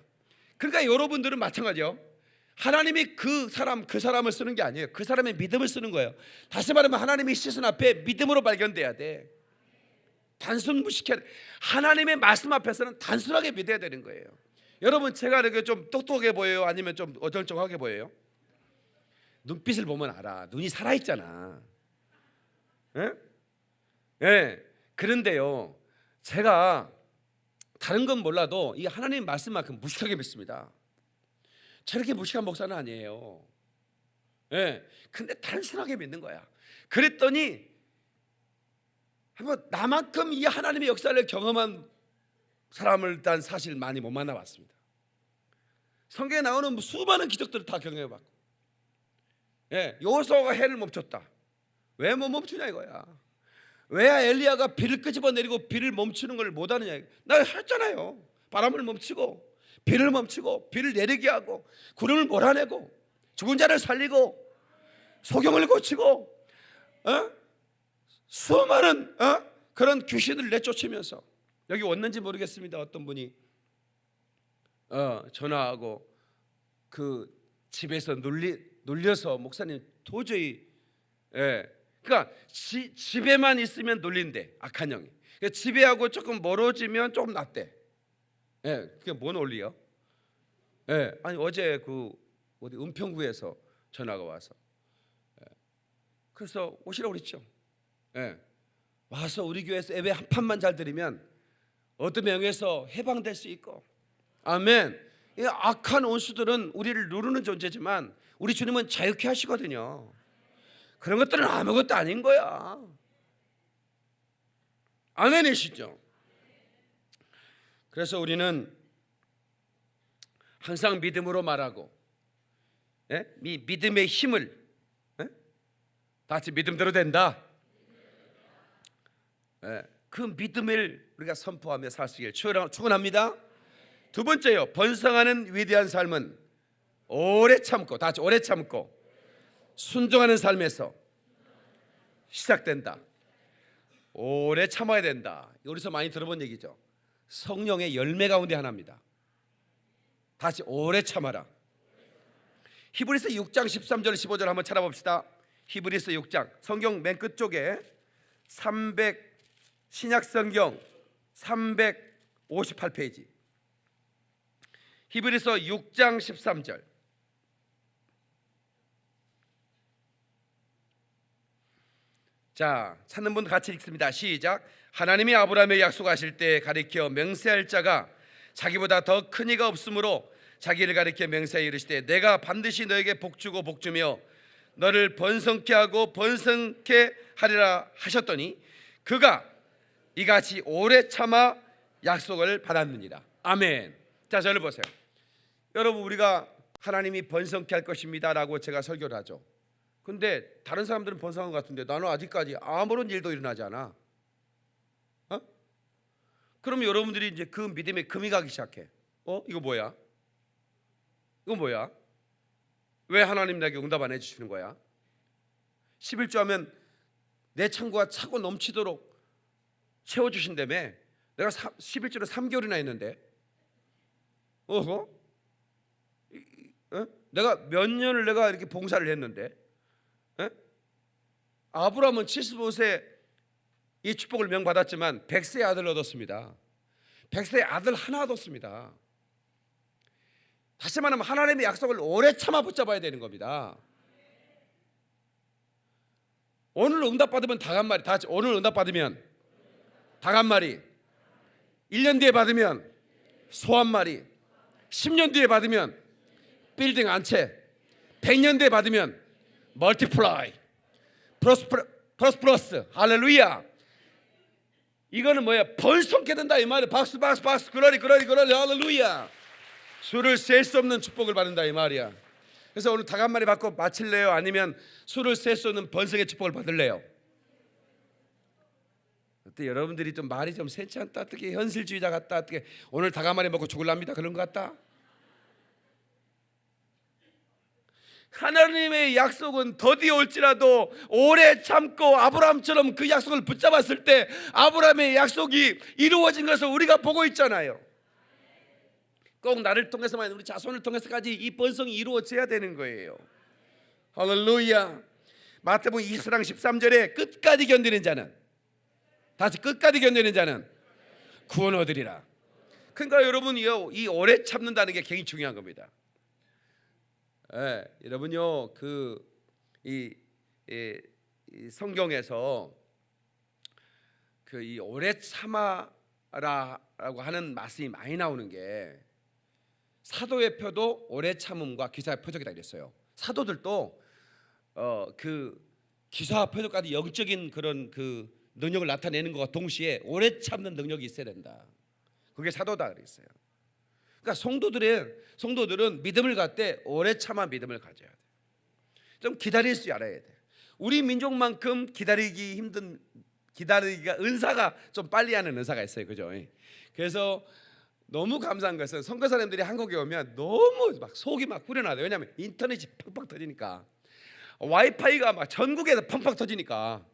그러니까 여러분들은 마찬가지요. 하나님이 그 사람을 쓰는 게 아니에요. 그 사람의 믿음을 쓰는 거예요. 다시 말하면 하나님의 시선 앞에 믿음으로 발견돼야 돼. 단순 무식해야 돼. 하나님의 말씀 앞에서는 단순하게 믿어야 되는 거예요. 여러분, 제가 이렇게 좀 똑똑해 보여요? 아니면 좀 어정쩡하게 보여요? 눈빛을 보면 알아. 눈이 살아있잖아. 예? 예. 그런데요, 제가 다른 건 몰라도 이 하나님 말씀만큼 무식하게 믿습니다. 저렇게 무식한 목사는 아니에요. 예. 근데 단순하게 믿는 거야. 그랬더니 한번 나만큼 이 하나님의 역사를 경험한 사람을 일단 사실 많이 못 만나봤습니다. 성경에 나오는 수많은 기적들을 다 경험해봤고, 예, 여호수아가 해를 멈췄다. 왜 못 멈추냐 이거야. 왜 엘리야가 비를 끄집어 내리고 비를 멈추는 걸 못하느냐. 나 했잖아요. 바람을 멈추고 비를 멈추고 비를 내리게 하고 구름을 몰아내고 죽은 자를 살리고 소경을 고치고 수많은 그런 귀신을 내쫓으면서, 여기 왔는지 모르겠습니다. 어떤 분이 전화하고 그 집에서 눌려서 목사님 도저히, 그러니까 집에만 있으면 눌린대, 악한 영이. 그러니까 집에하고 조금 멀어지면 조금 낫대. 그게 뭔 논리요? 아니 어제 그 어디 은평구에서 전화가 와서, 그래서 오시라고 그랬죠. 와서 우리 교회에서 예배 한 판만 잘 드리면 어둠 영에서 해방될 수 있고, 아멘. 이 악한 원수들은 우리를 누르는 존재지만 우리 주님은 자유케 하시거든요. 그런 것들은 아무것도 아닌 거야. 아멘이시죠? 그래서 우리는 항상 믿음으로 말하고, 이 믿음의 힘을, 다 같이 믿음대로 된다. 그 믿음을 우리가 선포하며 살 수 있기를 축원합니다. 두 번째요, 번성하는 위대한 삶은 오래 참고, 다 같이 오래 참고 순종하는 삶에서 시작된다. 오래 참아야 된다. 우리서 많이 들어본 얘기죠. 성령의 열매 가운데 하나입니다. 다시 오래 참아라. 히브리서 6장 13절 15절 한번 찾아봅시다. 히브리서 6장, 성경 맨 끝쪽에 신약성경 358페이지, 히브리서 6장 13절. 자, 찾는 분 같이 읽습니다. 시작. 하나님이 아브라함에 약속하실 때 가리켜 맹세할 자가 자기보다 더 큰 이가 없으므로 자기를 가리켜 맹세하여 이르시되 내가 반드시 너에게 복주고 복주며 너를 번성케 하고 번성케 하리라 하셨더니 그가 이같이 오래 참아 약속을 받았느니라. 아멘. 자, 저를 보세요. 여러분, 우리가 하나님이 번성케 할 것입니다 라고 제가 설교를 하죠. 근데 다른 사람들은 번성한 것 같은데 나는 아직까지 아무런 일도 일어나지 않아. 그러면 여러분들이 이제 그 믿음에 금이 가기 시작해. 이거 뭐야? 이거 뭐야? 왜 하나님 내게 응답 안 해주시는 거야? 11조 하면 내 창고가 차고 넘치도록 채워주신다며. 내가 11조를 3개월이나 했는데, 내가 몇 년을 내가 이렇게 봉사를 했는데, 아브라함은 75세 이 축복을 명받았지만 100세의 아들을 얻었습니다. 100세의 아들 하나 얻었습니다. 다시 말하면 하나님의 약속을 오래 참아 붙잡아야 되는 겁니다. 오늘 응답받으면 닭 한 마리, 다 같이 오늘 응답받으면 닭 한 마리, 1년 뒤에 받으면 소 한 마리, 10년 뒤에 받으면 빌딩 한 채, 100년 뒤에 받으면 멀티플라이, 플러스, 할렐루야. 이거는 뭐야? 번성케 된다 이 말이야. 박수, 글로리, 할렐루야. 수를 셀 수 없는 축복을 받는다 이 말이야. 그래서 오늘 닭 한 마리 받고 마칠래요? 아니면 수를 셀 수 없는 번성의 축복을 받을래요? 어때? 여러분들이 좀 말이 좀 세지 않다? 어떻게 현실주의자 같다? 어떻게 오늘 닭 한 마리 먹고 죽을랍니다? 그런 것 같다? 하나님의 약속은 더디 올지라도 오래 참고 아브라함처럼 그 약속을 붙잡았을 때 아브라함의 약속이 이루어진 것을 우리가 보고 있잖아요. 꼭 나를 통해서만, 우리 자손을 통해서까지 이 번성이 이루어져야 되는 거예요. 할렐루야. 마태복음 20장 13절에 끝까지 견디는 자는, 다시 끝까지 견디는 자는 구원 얻으리라. 그러니까 여러분, 이 오래 참는다는 게 굉장히 중요한 겁니다. 여러분요, 이 성경에서 이 오래 참아라라고 하는 말씀이 많이 나오는 게, 사도의 표도 오래 참음과 기사의 표적이다 그랬어요. 사도들도 그 기사와 표적까지 영적인 그런 그 능력을 나타내는 것과 동시에 오래 참는 능력이 있어야 된다. 그게 사도다 그랬어요. 그러니까 성도들은 믿음을 갖되 오래 참아 믿음을 가져야 돼. 좀 기다릴 수 알아야 돼. 우리 민족만큼 기다리기가 은사가 좀 빨리 하는 은사가 있어요, 그죠? 그래서 너무 감사한 것은 선교사님들이 한국에 오면 너무 막 속이 막 후련하대요. 왜냐하면 인터넷이 팍팍 터지니까, 와이파이가 막 전국에서 팡팡 터지니까.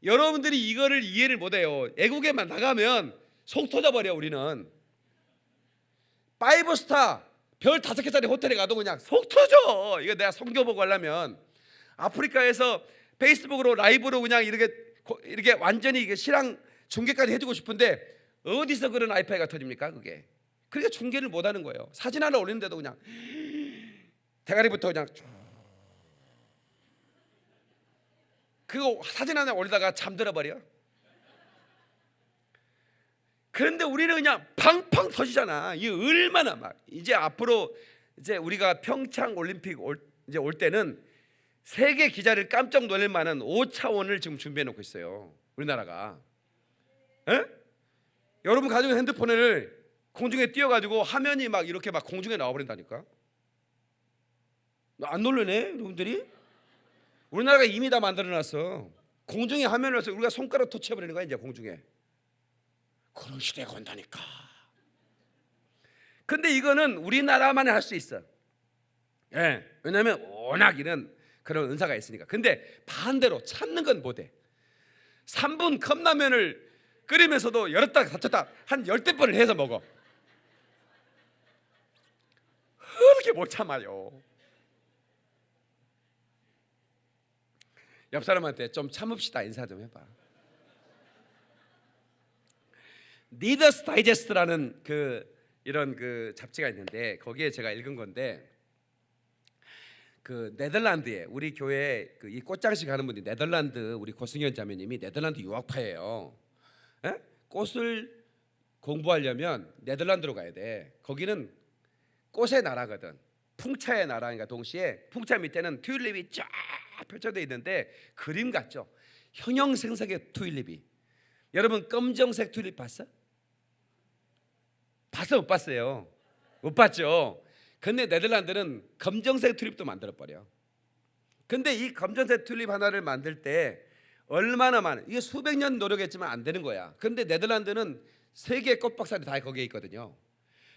여러분들이 이거를 이해를 못해요. 애국에만 나가면 속 터져버려. 우리는 5스타 별 5개짜리 호텔에 가도 그냥 속 터져. 이거 내가 선교 보고 하려면 아프리카에서 페이스북으로 라이브로 그냥 이렇게 완전히 이게 실황 중계까지 해주고 싶은데 어디서 그런 와이파이가 터집니까? 그게. 그러니까 중계를 못하는 거예요. 사진 하나 올리는데도 그냥 대가리부터 그냥 그거 사진 하나 올리다가 잠들어 버려. 그런데 우리는 그냥 팡팡 터지잖아. 이게 얼마나 막 이제 앞으로 이제 우리가 평창 올림픽 이제 올 때는 세계 기자를 깜짝 놀랄 만한 5차원을 지금 준비해 놓고 있어요. 우리나라가. 에? 여러분 가지고 핸드폰을 공중에 띄워가지고 화면이 막 이렇게 막 공중에 나와버린다니까. 안 놀라네 여러분들이? 우리나라가 이미 다 만들어놨어. 공중에 화면을 해서 우리가 손가락 터치해버리는 거야 이제 공중에. 그런 시대가 온다니까. 근데 이거는 우리나라만 할 수 있어. 왜냐하면 워낙 이런 그런 은사가 있으니까. 근데 반대로 참는 건 못해. 3분 컵라면을 끓이면서도 열었다 닫혔다 한 10대번을 해서 먹어. 그렇게 못 참아요. 옆 사람한테 좀 참읍시다 인사 좀 해봐. 리더스 다이제스트라는 이런 잡지가 있는데 거기에 제가 읽은 건데, 네덜란드에 우리 교회 이 꽃장식 하는 분이 네덜란드 우리 고승현 자매님이 네덜란드 유학파예요. 꽃을 공부하려면 네덜란드로 가야 돼. 거기는 꽃의 나라거든. 풍차의 나라니까. 동시에 풍차 밑에는 튤립이 쫙 펼쳐져 있는데 그림 같죠. 형형색색의 튤립이. 여러분 검정색 튤립 봤어? 봤어 못 봤어요? 못 봤죠. 근데 네덜란드는 검정색 튤립도 만들어버려. 근데 이 검정색 튤립 하나를 만들 때 얼마나 많은, 이게 수백 년 노력했지만 안 되는 거야. 근데 네덜란드는 세계 꽃박사들이 다 거기에 있거든요.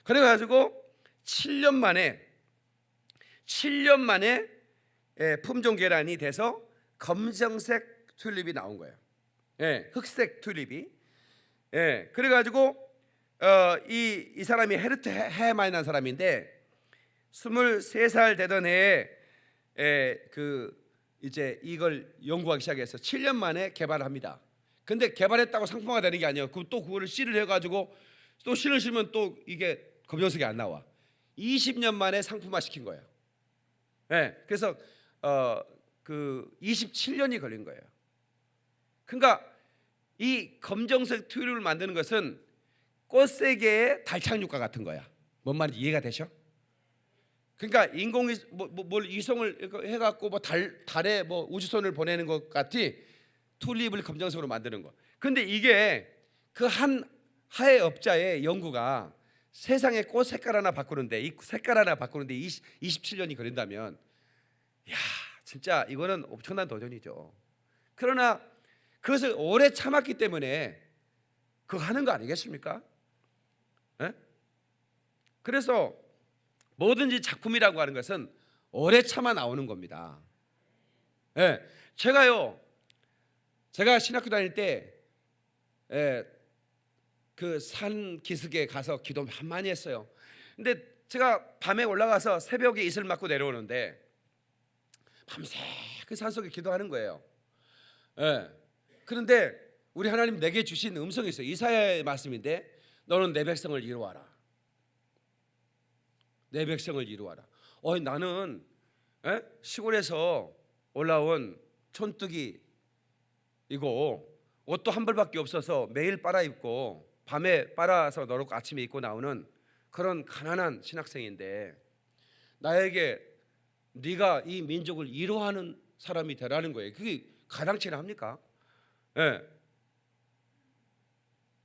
그래가지고 7년 만에 품종 계란이 돼서 검정색 튤립이 나온 거예요. 흑색 튤립이. 그래가지고 이 사람이 헤르트 헤마이라는 사람인데 23살 되던 해에 이제 이걸 연구하기 시작해서 7년 만에 개발을 합니다. 근데 개발했다고 상품화가 되는 게 아니에요. 또 그거를 씨를 해가지고 또 씨를 심으면 또 이게 검정색이 안 나와. 20년 만에 상품화 시킨 거예요. 그래서 27년이 걸린 거예요. 그러니까 이 검정색 튤립을 만드는 것은 꽃세계의 달착륙과 같은 거야. 뭔 말인지 이해가 되셔? 그러니까 인공 이송을 해갖고 달에 우주선을 보내는 것 같이 튤립을 검정색으로 만드는 거. 근데 이게 그 한 하의 업자의 연구가 세상에 꽃 색깔 하나 바꾸는데, 이 색깔 하나 바꾸는데 27년이 걸린다면, 야, 진짜 이거는 엄청난 도전이죠. 그러나 그것을 오래 참았기 때문에 그거 하는 거 아니겠습니까? 에? 그래서 뭐든지 작품이라고 하는 것은 오래 참아 나오는 겁니다. 예, 제가 신학교 다닐 때 그 산 기슭에 가서 기도 많이 했어요. 근데 제가 밤에 올라가서 새벽에 이슬 맞고 내려오는데 밤새 그 산속에 기도하는 거예요. 예. 그런데 우리 하나님 내게 주신 음성이 있어요. 이사야의 말씀인데, 너는 내 백성을 이루어라. 내 백성을 이루어라. 나는 시골에서 올라온 촌뜨기이고 옷도 한 벌밖에 없어서 매일 빨아 입고 밤에 빨아서 널고 아침에 입고 나오는 그런 가난한 신학생인데, 나에게 네가 이 민족을 이루어하는 사람이 되라는 거예요. 그게 가당치나 합니까? 예.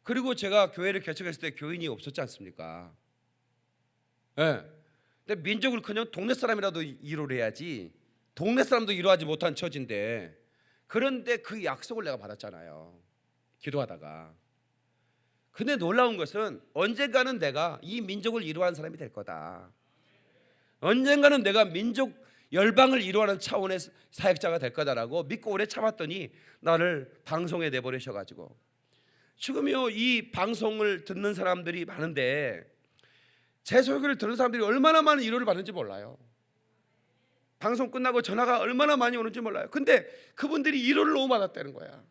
그리고 제가 교회를 개척했을 때 교인이 없었지 않습니까? 예. 근데 민족을 그냥 동네 사람이라도 이루려 해야지, 동네 사람도 이루하지 못한 처지인데, 그런데 그 약속을 내가 받았잖아요, 기도하다가. 근데 놀라운 것은 언젠가는 내가 이 민족을 이루한 사람이 될 거다. 언젠가는 내가 민족 열방을 이루하는 차원의 사역자가 될 거다라고 믿고 오래 참았더니 나를 방송에 내보내셔가지고, 지금요 이 방송을 듣는 사람들이 많은데 제 설교를 듣는 사람들이 얼마나 많은 위로를 받는지 몰라요. 방송 끝나고 전화가 얼마나 많이 오는지 몰라요. 근데 그분들이 위로를 너무 받았다는 거야.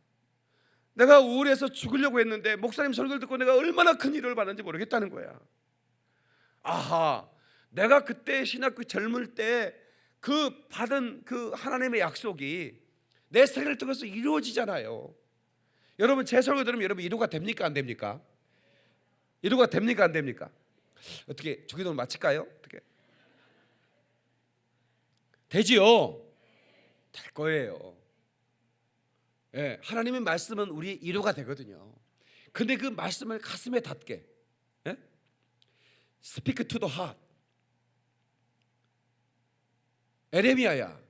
내가 우울해서 죽으려고 했는데 목사님 설교를 듣고 내가 얼마나 큰 위로를 받는지 모르겠다는 거야. 아하, 내가 그때 신학교 젊을 때 그 받은 그 하나님의 약속이 내 생애를 통해서 이루어지잖아요. 여러분, 제 설교 들으면 여러분 위로가 됩니까 안 됩니까? 위로가 됩니까 안 됩니까? 어떻게 주기도문 마칠까요? 어떻게? 되지요? 될 거예요. 예, 하나님의 말씀은 우리 위로가 되거든요. 근데 그 말씀을 가슴에 닿게, 예? Speak to the heart. 에레미야야,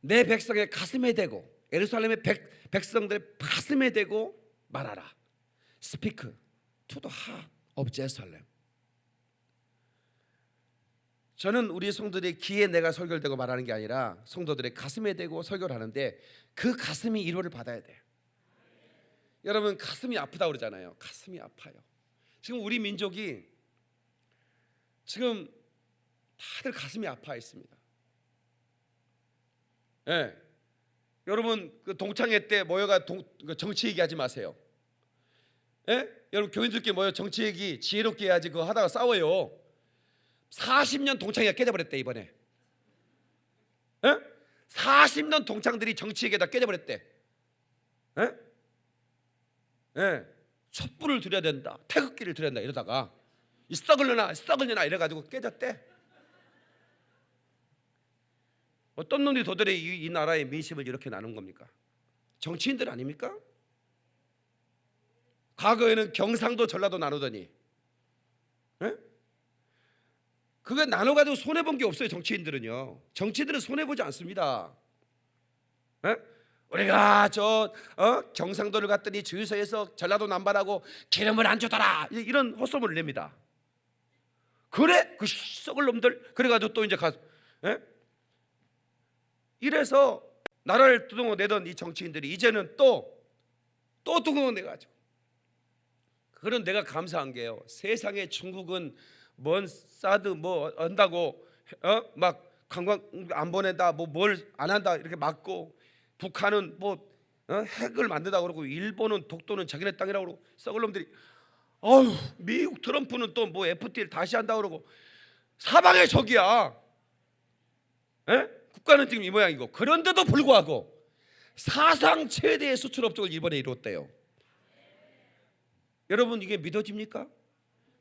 내 백성의 가슴에 대고, 예루살렘의 백성들의 가슴에 대고 말하라. Speak to the heart of Jerusalem. 저는 우리 성도들의 귀에 내가 설교를 대고 말하는 게 아니라 성도들의 가슴에 대고 설교를 하는데, 그 가슴이 위로를 받아야 돼. 여러분, 가슴이 아프다 그러잖아요. 가슴이 아파요. 지금 우리 민족이 지금 다들 가슴이 아파 있습니다. 예. 여러분, 그 동창회 때 모여가 정치 얘기하지 마세요. 예? 여러분, 교인들끼리 모여 정치 얘기 지혜롭게 해야지. 그거 하다가 싸워요. 40년 동창회가 깨져버렸대 이번에. 예? 40년 동창들이 정치 얘기에다 깨져버렸대. 예? 예. 촛불을 들여야 된다, 태극기를 들여야 된다 이러다가 이 썩을려나 이래가지고 깨졌대. 어떤 놈이 도대체 이 나라의 민심을 이렇게 나눈 겁니까? 정치인들 아닙니까? 과거에는 경상도 전라도 나누더니, 예? 그거 나눠가지고 손해본 게 없어요. 정치인들은요, 정치인들은 손해보지 않습니다. 예? 우리가 경상도를 갔더니 주유소에서 전라도 남발하고 기름을 안 주더라 이런 헛소문을 냅니다. 그래? 그 썩을 놈들. 그래가지고 또 이제 가서, 예? 이래서 나라를 두둥어내던 이 정치인들이 이제는 또 두둥어내가지고. 그런 내가 감사한 게요, 세상에 중국은 뭔 사드 뭐 한다고 막 관광 안 보낸다, 뭐 뭘 안 한다 이렇게 막고, 북한은 뭐 핵을 만든다 그러고, 일본은 독도는 자기네 땅이라고 그러고, 썩을 놈들이 미국 트럼프는 또 뭐 FTA를 다시 한다 그러고, 사방의 적이야. 에? 국가는 지금 이 모양이고, 그런데도 불구하고 사상 최대의 수출 업적을 이번에 이뤘대요. 여러분, 이게 믿어집니까?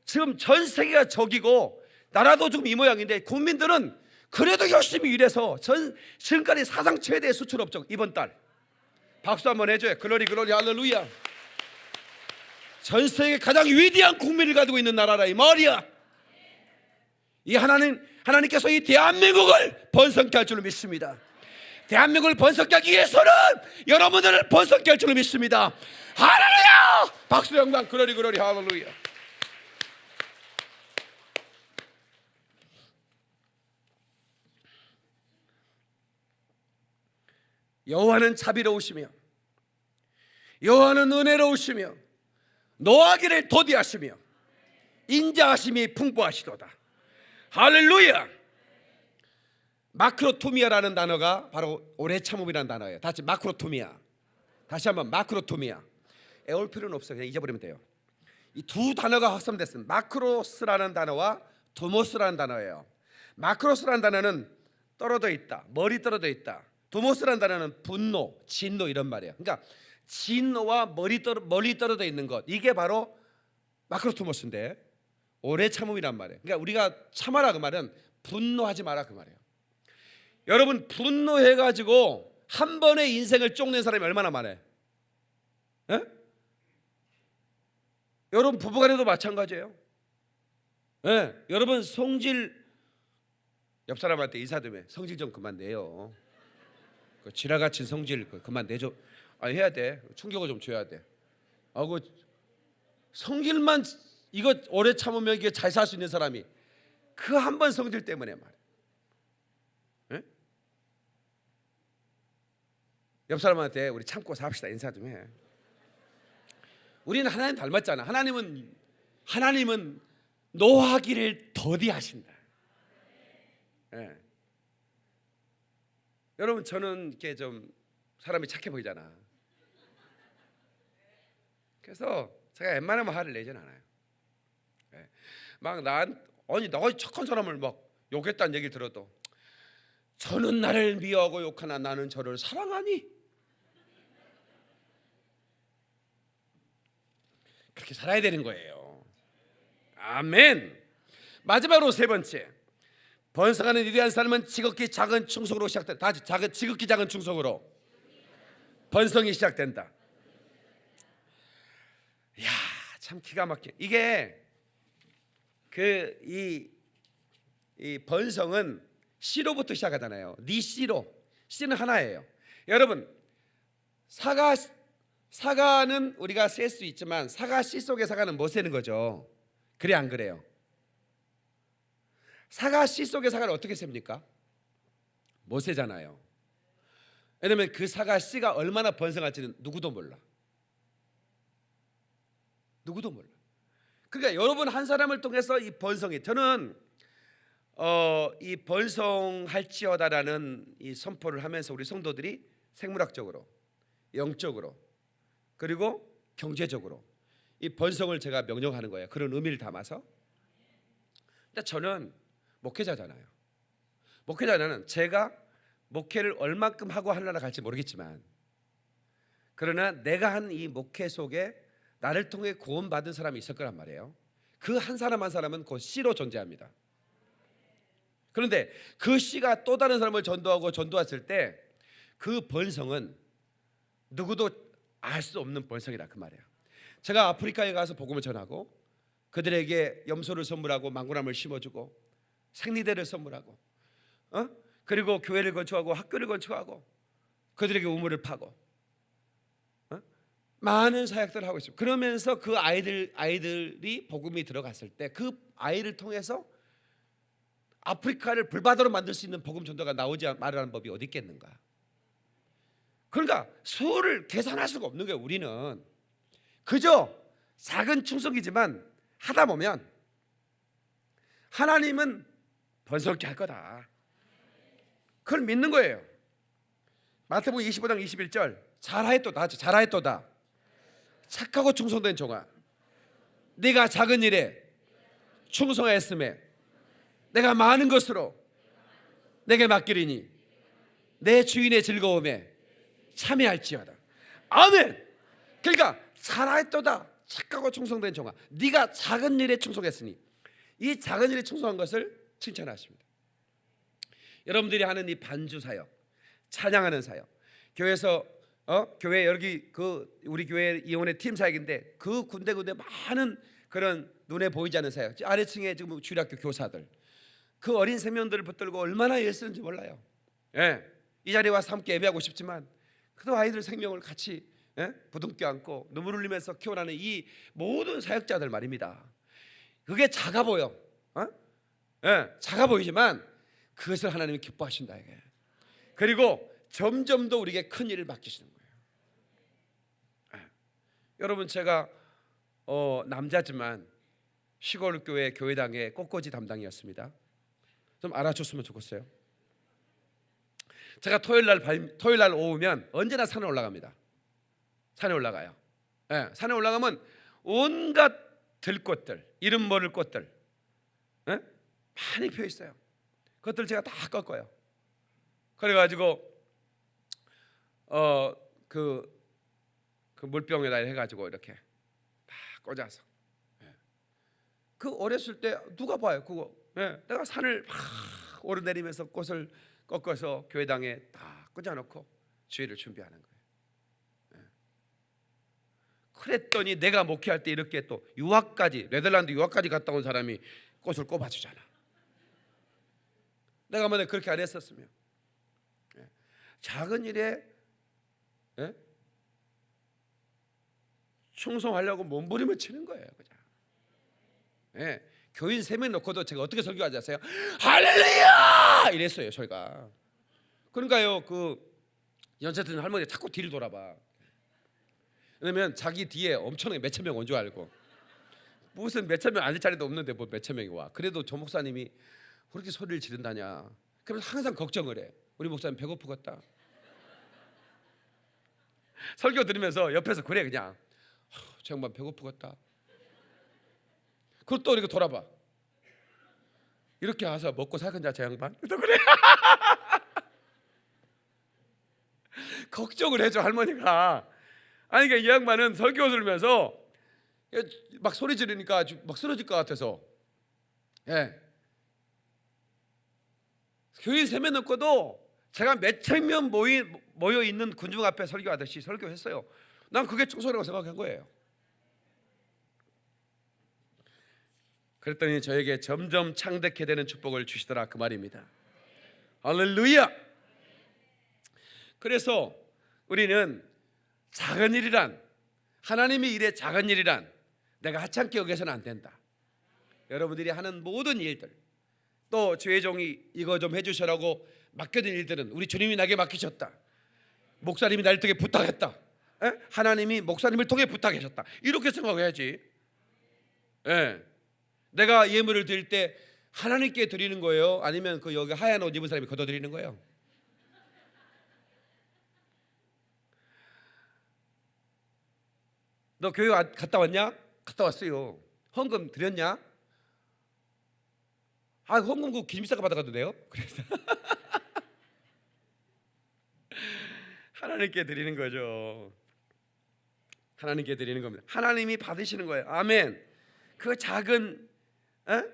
지금 전 세계가 적이고 나라도 지금 이 모양인데, 국민들은 그래도 열심히 일해서 지금까지 사상 최대의 수출 업적 이번 달 박수 한번 해줘요. 글로리 할렐루야. 전 세계 가장 위대한 국민을 가지고 있는 나라라 이 말이야. 이 하나님께서 이 대한민국을 번성케 할 줄로 믿습니다. 대한민국을 번성케 하기 위해서는 여러분들을 번성케 할 줄로 믿습니다. 할렐루야! 박수 영광 그러리 할렐루야. 여호와는 자비로우시며 여호와는 은혜로우시며 노하기를 도디하시며 인자하심이 풍부하시도다. 할렐루야. 마크로토미아라는 단어가 바로 오래 참음이라는 단어예요. 다시 마크로토미아. 다시 한번 마크로토미아. 애올 필요는 없어요. 그냥 잊어버리면 돼요. 이 두 단어가 확산됐습니다. 마크로스라는 단어와 도모스라는 단어예요. 마크로스라는 단어는 떨어져 있다, 멀리 떨어져 있다. 도모스라는 단어는 분노, 진노 이런 말이에요. 그러니까 진노와 멀리 떨어져 있는 것, 이게 바로 마크로토모스인데 오래 참음이란 말이에요. 그러니까 우리가 참아라 그 말은 분노하지 마라 그 말이에요. 여러분 분노해가지고 한 번의 인생을 쪽낸 사람이 얼마나 많아요? 에? 여러분 부부간에도 마찬가지예요. 예, 여러분 성질 옆 사람한테 인사 좀 해. 성질 좀 그만 내요. 그 지라같이 성질 그만 내줘. 해야 돼. 충격을 좀 줘야 돼. 그 성질만 이거 오래 참으면 이게 잘 살 수 있는 사람이 그 한 번 성질 때문에 말이야. 예? 옆 사람한테 우리 참고 삽시다 인사 좀 해. 우리는 하나님 닮았잖아. 하나님은 노하기를 더디하신다. 예. 여러분 저는 이렇게 좀 사람이 착해 보이잖아. 그래서 제가 웬만하면 화를 내진 않아요. 예. 막 나 착한 사람을 막 욕했다는 얘기 들어도 저는 나를 미워하고 욕하나 나는 저를 사랑하니? 그렇게 살아야 되는 거예요. 아멘. 마지막으로 세 번째, 번성하는 위대한 삶은 지극히 작은 충성으로 시작된다. 지극히 작은 충성으로 번성이 시작된다. 이야, 참 기가 막혀. 이게 이 번성은 씨로부터 시작하잖아요. 네 씨로. 씨는 하나예요. 여러분 사과는 우리가 셀 수 있지만 사과 씨 속의 사과는 못 세는 거죠. 그래 안 그래요? 사과 씨 속의 사과를 어떻게 셉니까? 못 세잖아요. 왜냐하면 그 사과 씨가 얼마나 번성할지는 누구도 몰라. 누구도 몰라. 그러니까 여러분 한 사람을 통해서 이 번성이, 저는 이 번성할지어다라는 이 선포를 하면서 우리 성도들이 생물학적으로, 영적으로, 그리고 경제적으로 이 번성을 제가 명령하는 거예요. 그런 의미를 담아서. 근데 저는 목회자잖아요. 목회자는 제가 목회를 얼마큼 하고 하늘나라 갈지 모르겠지만, 그러나 내가 한 이 목회 속에 나를 통해 구원받은 사람이 있을 거란 말이에요. 그 한 사람 한 사람은 그 씨로 존재합니다. 그런데 그 씨가 또 다른 사람을 전도했을 때 그 번성은 누구도 알 수 없는 번성이라 그 말이에요. 제가 아프리카에 가서 복음을 전하고 그들에게 염소를 선물하고 망고나무를 심어주고 생리대를 선물하고 그리고 교회를 건축하고 학교를 건축하고 그들에게 우물을 파고 많은 사역들을 하고 있습니다. 그러면서 그 아이들이 복음이 들어갔을 때 그 아이를 통해서 아프리카를 불바다로 만들 수 있는 복음 전도가 나오지 말라는 법이 어디 있겠는가? 그러니까 수를 계산할 수가 없는 거예요. 우리는 그저 작은 충성이지만 하다 보면 하나님은 번성케 할 거다. 그걸 믿는 거예요. 마태복음 25장 21절 잘하였도다. 착하고 충성된 종아, 네가 작은 일에 충성하였음에 내가 많은 것으로 내게 맡기리니 내 주인의 즐거움에 참여할지어다. 아멘. 그러니까 잘하였도다. 착하고 충성된 종아, 네가 작은 일에 충성했으니, 이 작은 일에 충성한 것을 칭찬하십니다. 여러분들이 하는 이 반주 사역, 찬양하는 사역, 교회에서 교회 여기 우리 교회 이혼의 팀 사역인데 그 군데군데 많은 그런 눈에 보이지 않는 사역, 아래층에 지금 주일학교 교사들, 그 어린 생명들을 붙들고 얼마나 애쓰는지 몰라요. 이 자리에 와서 함께 예배하고 싶지만 그래도 아이들 생명을 같이 부둥켜 안고 눈물 흘리면서 키워나는 이 모든 사역자들 말입니다. 그게 작아 보여. 작아 보이지만 그것을 하나님이 기뻐하신다 이게. 그리고 점점 더 우리에게 큰 일을 맡기시는 거예요. 여러분, 제가 남자지만 시골 교회 교회당의 꽃꽂이 담당이었습니다. 좀 알아줬으면 좋겠어요. 제가 토요일 날 오후면 언제나 산에 올라갑니다. 산에 올라가요. 산에 올라가면 온갖 들꽃들, 이름 모를 꽃들 많이 피어 있어요. 그것들 제가 다 꺾어요. 그래가지고 그 물병에다 해가지고 이렇게 다 꽂아서, 그 어렸을 때 누가 봐요 그거. 내가 산을 막 오르내리면서 꽃을 꺾어서 교회당에 다 꽂아놓고 주일을 준비하는 거예요. 그랬더니 내가 목회할 때 이렇게 또 네덜란드 유학까지 갔다 온 사람이 꽃을 꼽아주잖아. 내가 만약 그렇게 안 했었으면 작은 일에 충성하려고 몸부림을 치는 거예요. 그냥. 교인 3명 놓고도 제가 어떻게 설교하지 아세요? 할렐루야! 이랬어요 저희가. 그러니까요, 그 연세든 할머니가 자꾸 뒤를 돌아봐. 왜냐면 자기 뒤에 엄청나게 몇천 명 온 줄 알고. 무슨 몇천 명 앉을 자리도 없는데 뭐 몇천 명이 와. 그래도 조 목사님이 그렇게 소리를 지른다냐. 그래서 항상 걱정을 해. 우리 목사님 배고프겠다. 설교 들으면서 옆에서 그래 그냥. 저 양반 배고프겠다. 그걸 또 이렇게 돌아봐. 이렇게 와서 먹고 살겠냐 저 양반? 또 그래. 걱정을 해줘 할머니가. 아니 그러니까 이 양반은 설교 들으면서 막 소리 지르니까 막 쓰러질 것 같아서. 교인 3명 넣고도 제가 몇천 명 모여 있는 군중 앞에 설교하듯이 설교했어요. 난 그게 청소라고 생각한 거예요. 그랬더니 저에게 점점 창대케 되는 축복을 주시더라 그 말입니다. 할렐루야. 그래서 우리는 작은 일이란, 하나님의 일에 작은 일이란 내가 하찮게 여겨서는 안 된다. 여러분들이 하는 모든 일들, 또 주의 종이 이거 좀 해주셔라고 맡겨진 일들은 우리 주님이 나에게 맡기셨다. 목사님이 나를 통해 부탁했다. 하나님이 목사님을 통해 부탁하셨다. 이렇게 생각해야지. 내가 예물을 드릴 때 하나님께 드리는 거예요? 아니면 그 여기 하얀 옷 입은 사람이 걷어 드리는 거예요? 너 교회 갔다 왔냐? 갔다 왔어요. 헌금 드렸냐? 헌금 그 기름비싸게 받아가도 돼요? 그래서 하나님께 드리는 거죠. 하나님께 드리는 겁니다. 하나님이 받으시는 거예요. 아멘. 그 작은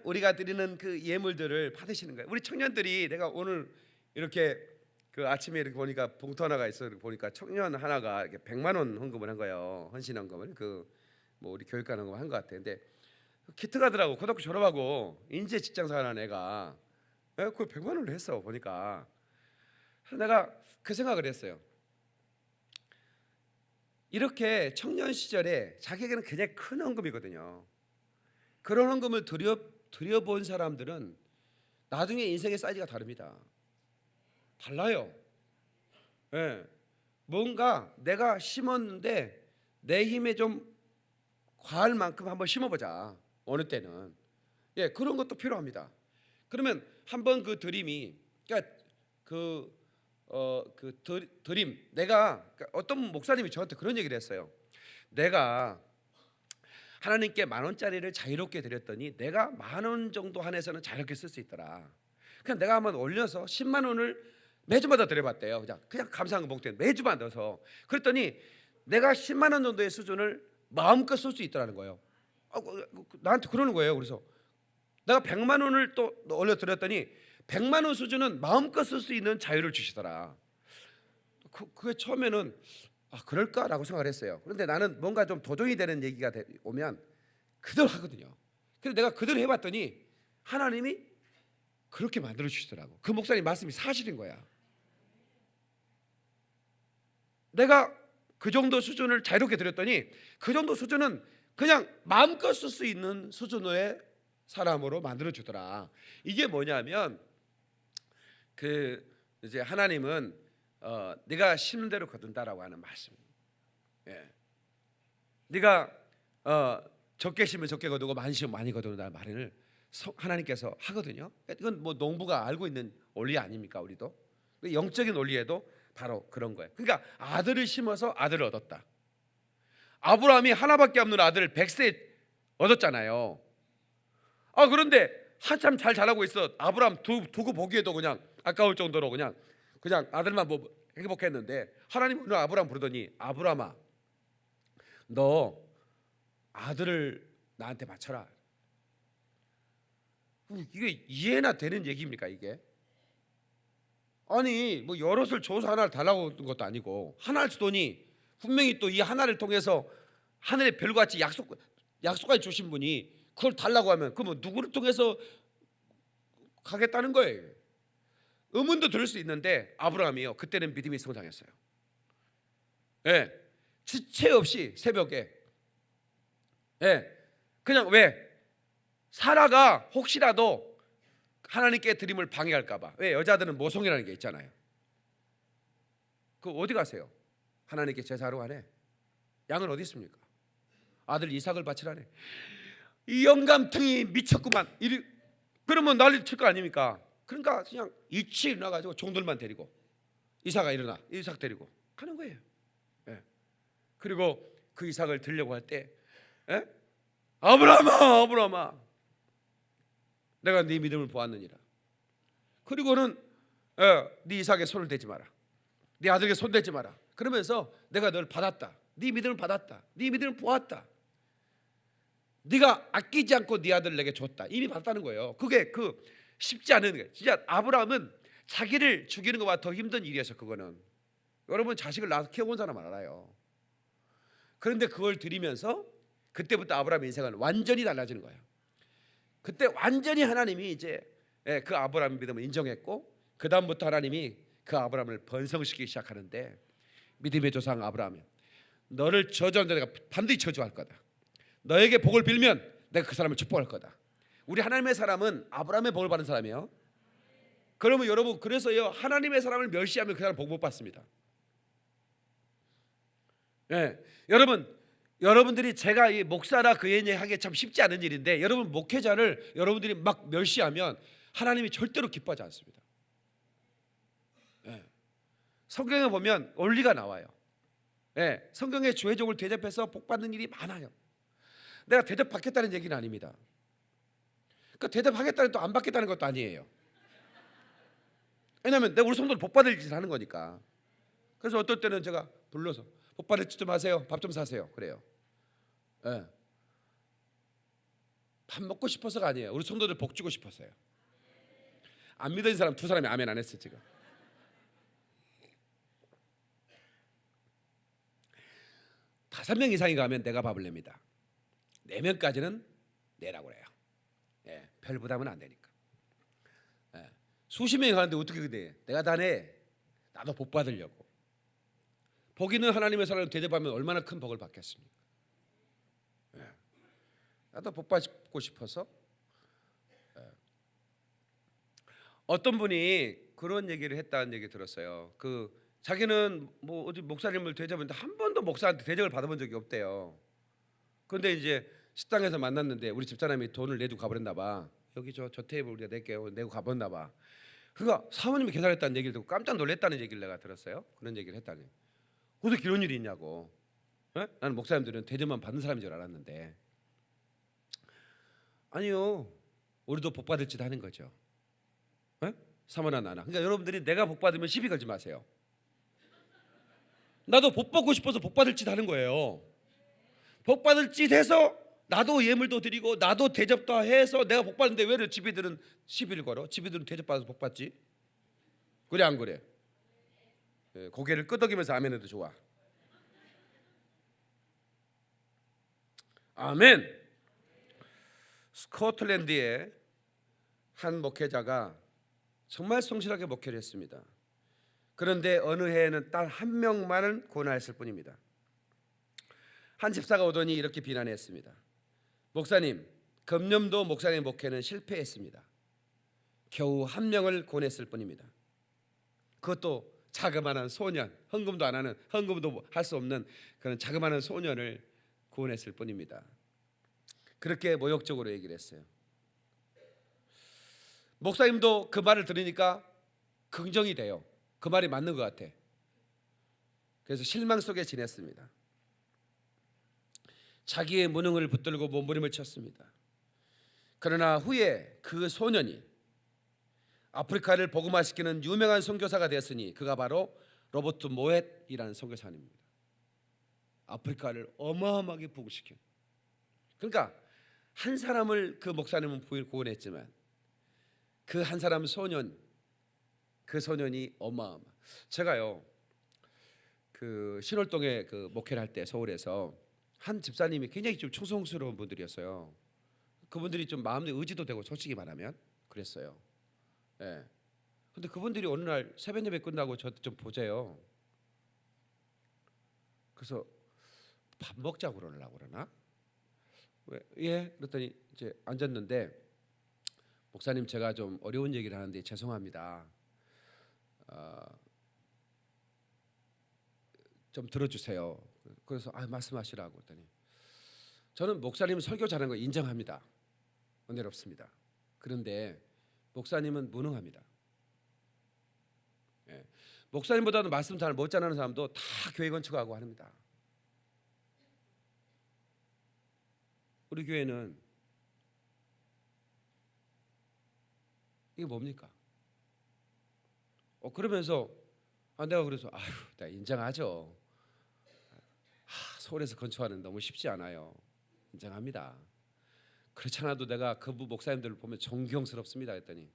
우리가 드리는 그 예물들을 받으시는 거예요. 우리 청년들이, 내가 오늘 이렇게 그 아침에 이렇게 보니까 봉투 하나가 있어 보니까 청년 하나가 이렇게 100만 원 헌금을 한 거예요. 헌신 헌금을 뭐 우리 교육관 헌금 한 것 같아. 근데 키트 가더라고. 고등학교 졸업하고 인제 직장 사는 애가 그 100만 원을 했어 보니까. 그래서 내가 그 생각을 했어요. 이렇게 청년 시절에 자기에게는 굉장히 큰 헌금이거든요. 그런 헌금을 드려본 사람들은 나중에 인생의 사이즈가 다릅니다. 달라요. 뭔가 내가 심었는데 내 힘에 좀 과할 만큼 한번 심어보자. 어느 때는 그런 것도 필요합니다. 그러면 한번 그 드림이, 그러니까 드림, 내가 어떤 목사님이 저한테 그런 얘기를 했어요. 내가 하나님께 10,000원짜리를 자유롭게 드렸더니 내가 10,000원 정도 한해서는 자유롭게 쓸 수 있더라. 그냥 내가 한번 올려서 10만 원을 매주마다 드려봤대요. 그냥 감사한 봉투에 매주만 넣어서. 그랬더니 내가 10만 원 정도의 수준을 마음껏 쓸 수 있더라는 거예요. 나한테 그러는 거예요. 그래서 내가 100만 원을 또 올려드렸더니 100만 원 수준은 마음껏 쓸 수 있는 자유를 주시더라. 그게 처음에는 그럴까라고 생각을 했어요. 그런데 나는 뭔가 좀 도전이 되는 얘기가 오면 그대로 하거든요. 그래서 내가 그대로 해봤더니 하나님이 그렇게 만들어 주시더라고. 그 목사님 말씀이 사실인 거야. 내가 그 정도 수준을 자유롭게 드렸더니 그 정도 수준은 그냥 마음껏 쓸 수 있는 수준의 사람으로 만들어 주더라. 이게 뭐냐면 이제 하나님은 네가 심는 대로 거둔다라고 하는 말씀. 예. 네가 적게 심으면 적게 거두고 많이 심으면 많이 거둔다는 말을 하나님께서 하거든요. 이건 뭐 농부가 알고 있는 원리 아닙니까? 우리도 영적인 원리에도 바로 그런 거예요. 그러니까 아들을 심어서 아들을 얻었다. 아브라함이 하나밖에 없는 아들을 100세 얻었잖아요. 그런데 한참 잘 자라고 있어. 아브라함 두고 보기에도 그냥 아까울 정도로 그냥 아들만 뭐 행복했는데 하나님 오늘 아브라함 부르더니 아브라함아 너 아들을 나한테 바쳐라. 이게 이해나 되는 얘기입니까 이게? 아니 뭐 여럿을 줘서 하나를 달라고 한 것도 아니고 하나를 주더니 분명히 또 이 하나를 통해서 하늘의 별같이 약속까지 주신 분이 그걸 달라고 하면 그러면 누구를 통해서 가겠다는 거예요. 의문도 들을 수 있는데 아브라함이요 그때는 믿음이 성장했어요. 예, 지체 없이 새벽에 그냥 왜 사라가 혹시라도 하나님께 드림을 방해할까봐. 왜 여자들은 모성이라는 게 있잖아요. 그 어디 가세요? 하나님께 제사하러 가네. 양은 어디 있습니까? 아들 이삭을 바치라네. 이 영감탱이 미쳤구만. 그러면 난리 칠 거 아닙니까? 그러니까 그냥 일찍 일어나가지고 종들만 데리고 이삭아 일어나. 이삭 데리고 가는 거예요. 그리고 그 이삭을 들려고 할 때 아브라함아 내가 네 믿음을 보았느니라. 그리고는 네 이삭에 손을 대지 마라. 네 아들에게 손 대지 마라. 그러면서 내가 널 받았다. 네 믿음을 받았다. 네 믿음을 보았다. 네가 아끼지 않고 네 아들을 내게 줬다. 이미 받았다는 거예요. 그게 쉽지 않은 거예요. 진짜 아브라함은 자기를 죽이는 것보다 더 힘든 일이었어. 그거는 여러분 자식을 낳아서 키워본 사람 알아요. 그런데 그걸 드리면서 그때부터 아브라함의 인생은 완전히 달라지는 거예요. 그때 완전히 하나님이 이제 그 아브라함의 믿음을 인정했고 그 다음부터 하나님이 그 아브라함을 번성시키기 시작하는데 믿음의 조상 아브라함이 너를 저주하는 내가 반드시 저주할 거다. 너에게 복을 빌면 내가 그 사람을 축복할 거다. 우리 하나님의 사람은 아브라함의 복을 받은 사람이에요. 그러면 여러분 그래서요 하나님의 사람을 멸시하면 그 사람 복 못 받습니다. 여러분들이 제가 이 목사라 그 얘기하기 참 쉽지 않은 일인데 여러분 목회자를 여러분들이 막 멸시하면 하나님이 절대로 기뻐하지 않습니다. 성경에 보면 원리가 나와요. 성경의 주회족을 대접해서 복 받는 일이 많아요. 내가 대접받겠다는 얘기는 아닙니다. 그러니까 대접하겠다는 또 안 받겠다는 것도 아니에요. 왜냐하면 내가 우리 성도를 복 받을 짓을 하는 거니까. 그래서 어떨 때는 제가 불러서 복 받을 짓 좀 하세요. 밥 좀 사세요. 그래요. 밥 먹고 싶어서가 아니에요. 우리 성도들 복 주고 싶었어요. 안 믿어진 사람 두 사람이 아멘 안 했어요 지금. 5명 이상이 가면 내가 밥을 냅니다. 4명까지는 내라고 그래요. 별 부담은 안 되니까. 수십 명이 가는데 어떻게 그래? 내가 다 내. 나도 복 받으려고. 복 있는 하나님의 사람을 대접하면 얼마나 큰 복을 받겠습니까? 나도 복 받고 싶어서. 어떤 분이 그런 얘기를 했다는 얘기 들었어요. 자기는 뭐 어디 목사님을 대접했는데 한 번도 목사한테 대접을 받아본 적이 없대요. 그런데 이제 식당에서 만났는데 우리 집사람이 돈을 내두고 가버렸나 봐. 여기 저 테이블 우리가 낼게요. 내고 가버렸나 봐. 그러니까 사모님이 계산했다는 얘기를 듣고 깜짝 놀랐다는 얘기를 내가 들었어요. 그런 얘기를 했다니. 어떻게 이런 일이 있냐고. 나는 목사님들은 대접만 받는 사람인 줄 알았는데 아니요. 우리도 복 받을 짓 하는 거죠. 사모나 나나. 그러니까 여러분들이 내가 복 받으면 시비 걸지 마세요. 나도 복 받고 싶어서 복 받을 짓 하는 거예요. 복 받을 짓 해서 나도 예물도 드리고 나도 대접도 해서 내가 복 받는데 왜 집이들은 시비를 걸어? 집이들은 대접 받아서 복 받지? 그래 안 그래? 고개를 끄덕이면서 아멘해도 좋아. 아멘. 스코틀랜드의 한 목회자가 정말 성실하게 목회를 했습니다. 그런데 어느 해에는 딱 한 명만을 고난했을 뿐입니다. 한 집사가 오더니 이렇게 비난했습니다. 목사님, 금년도 목사님 목회는 실패했습니다. 겨우 한 명을 고냈을 뿐입니다. 그것도 자그마한 소년, 헌금도 안 하는, 헌금도 할 수 없는 그런 자그마한 소년을 구원했을 뿐입니다. 그렇게 모욕적으로 얘기를 했어요. 목사님도 그 말을 들으니까 긍정이 돼요. 그 말이 맞는 것 같아. 그래서 실망 속에 지냈습니다. 자기의 무능을 붙들고 몸부림을 쳤습니다. 그러나 후에 그 소년이 아프리카를 복음화시키는 유명한 선교사가 되었으니 그가 바로 로버트 모햇이라는 선교사입니다. 아프리카를 어마어마하게 부흥시킨. 그러니까 한 사람을 그 목사님은 구원했지만 그 한 사람 소년, 그 소년이 어마어마. 제가요 그 신월동에 그 목회를 할 때 서울에서 한 집사님이 굉장히 좀 충성스러운 분들이었어요. 그분들이 좀 마음의 의지도 되고 솔직히 말하면 그랬어요. 예. 근데 그분들이 어느 날 새벽 예배 끝나고 저한테 좀 보재요. 그래서 밥 먹자고 그러나? 왜? 예. 그랬더니 이제 앉았는데 목사님 제가 좀 어려운 얘기를 하는데 죄송합니다. 좀 들어주세요. 그래서 말씀하시라고 했더니 저는 목사님 설교 잘하는 거 인정합니다. 은혜롭습니다. 그런데 목사님은 무능합니다. 예. 목사님보다도 말씀 잘 못 전하는 사람도 다 교회 건축하고 합니다. 우리 교회는 이게 뭡니까? 그러면서 내가 그래서 내가 인정하죠. 서울에서 건축하는 너무 쉽지 않아요. 인정합니다. 그렇지 않아도 내가 그 목사님들을 보면 존경스럽습니다 했더니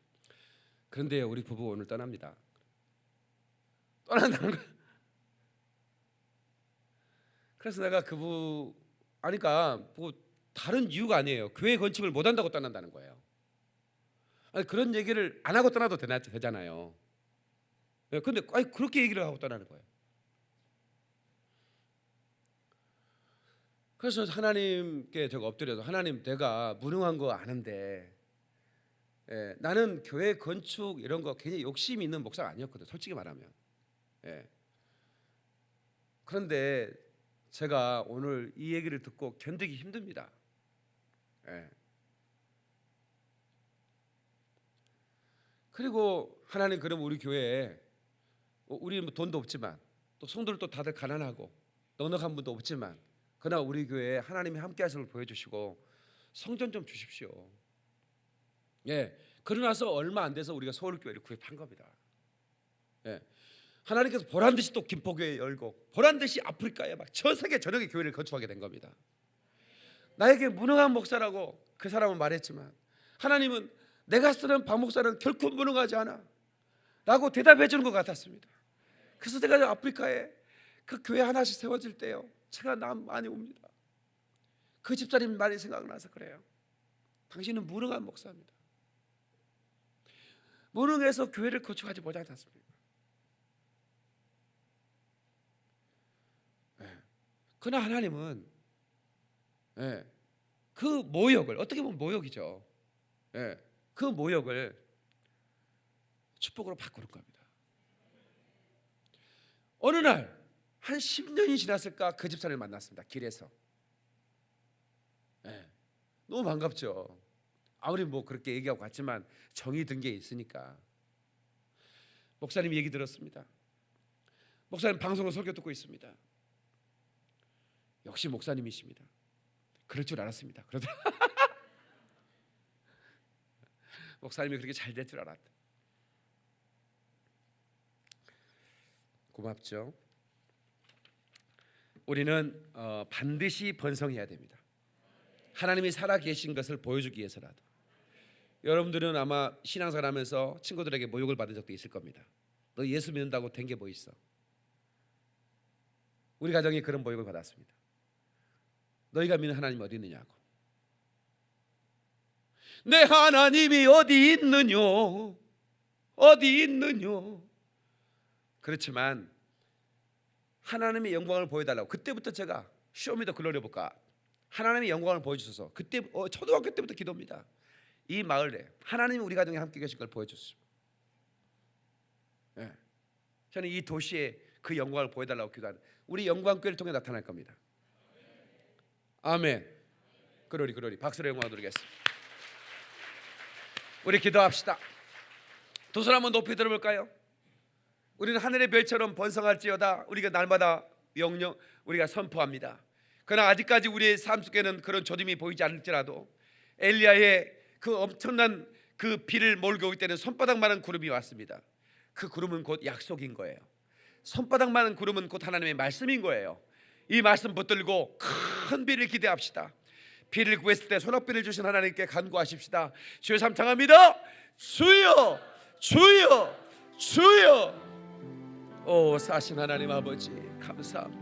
그런데 우리 부부 오늘 떠납니다. 떠난다는 거야. 그래서 내가 그부 아니까 뭐 다른 이유가 아니에요. 교회 건축을 못한다고 떠난다는 거예요. 그런 얘기를 안 하고 떠나도 되잖아요. 근데 그렇게 얘기를 하고 떠나는 거예요. 그래서 하나님께 제가 엎드려서 하나님 내가 무능한 거 아는데 나는 교회 건축 이런 거 굉장히 욕심 있는 목사가 아니었거든 솔직히 말하면. 그런데 제가 오늘 이 얘기를 듣고 견디기 힘듭니다. 그리고 하나님 그럼 우리 교회에 우리는 뭐 돈도 없지만 또 성도들도 다들 가난하고 넉넉한 분도 없지만 그러나 우리 교회에 하나님이 함께 하심을 보여주시고 성전 좀 주십시오. 그러나서 얼마 안 돼서 우리가 서울교회를 구입한 겁니다. 하나님께서 보란듯이 또 김포교회 열고 보란듯이 아프리카에 막 전 세계 전역의 교회를 건축하게 된 겁니다. 나에게 무능한 목사라고 그 사람은 말했지만 하나님은 내가 쓰는 박 목사는 결코 무능하지 않아 라고 대답해 주는 것 같았습니다. 그래서 내가 아프리카에 그 교회 하나씩 세워질 때요 제가 많이 옵니다. 그 집사님 말이 생각나서 그래요. 당신은 무능한 목사입니다. 무능해서 교회를 건축하지 못하지 않습니까? 그러나 하나님은 그 모욕을 어떻게 보면 모욕이죠. 그 모욕을 축복으로 바꾸는 겁니다. 어느 날 한 10년이 지났을까 그 집사를 만났습니다. 길에서. 너무 반갑죠. 아무리 뭐 그렇게 얘기하고 갔지만 정이 든 게 있으니까. 목사님 얘기 들었습니다. 목사님 방송으로 설교 듣고 있습니다. 역시 목사님이십니다. 그럴 줄 알았습니다. 그러다 목사님이 그렇게 잘 될 줄 알았다. 고맙죠. 우리는 반드시 번성해야 됩니다. 하나님이 살아 계신 것을 보여주기 위해서라도. 여러분들은 아마 신앙생활 하면서 친구들에게 모욕을 받은 적도 있을 겁니다. 너 예수 믿는다고 된 게 뭐 있어? 우리 가정이 그런 모욕을 받았습니다. 너희가 믿는 하나님이 어디 있느냐고. 내 하나님이 어디 있느냐, 어디 있느냐. 그렇지만 하나님의 영광을 보여달라고. 그때부터 제가 쇼미더 글로리 볼까, 하나님의 영광을 보여주셔서 그때 초등학교 때부터 기도입니다. 이 마을에 하나님이 우리 가정에 함께 계신 걸 보여줬습니다. 예. 저는 이 도시에 그 영광을 보여달라고 기도하는, 우리 영광교회를 통해 나타날 겁니다. 아멘. 그러리 박수로 영광을 드리겠습니다. 우리 기도합시다. 두 손 한번 높이 들어볼까요? 우리는 하늘의 별처럼 번성할지어다. 우리가 날마다 영영 우리가 선포합니다. 그러나 아직까지 우리의 삶 속에는 그런 조짐이 보이지 않을지라도 엘리야의 그 엄청난 그 비를 몰고 올 때는 손바닥만한 구름이 왔습니다. 그 구름은 곧 약속인 거예요. 손바닥만한 구름은 곧 하나님의 말씀인 거예요. 이 말씀 붙들고 큰 비를 기대합시다. 비를 구했을 때 소낙비를 주신 하나님께 간구하십시다. 주여 삼창합니다. 주여, 주여, 주여. 오 사신 하나님 아버지 감사합니다.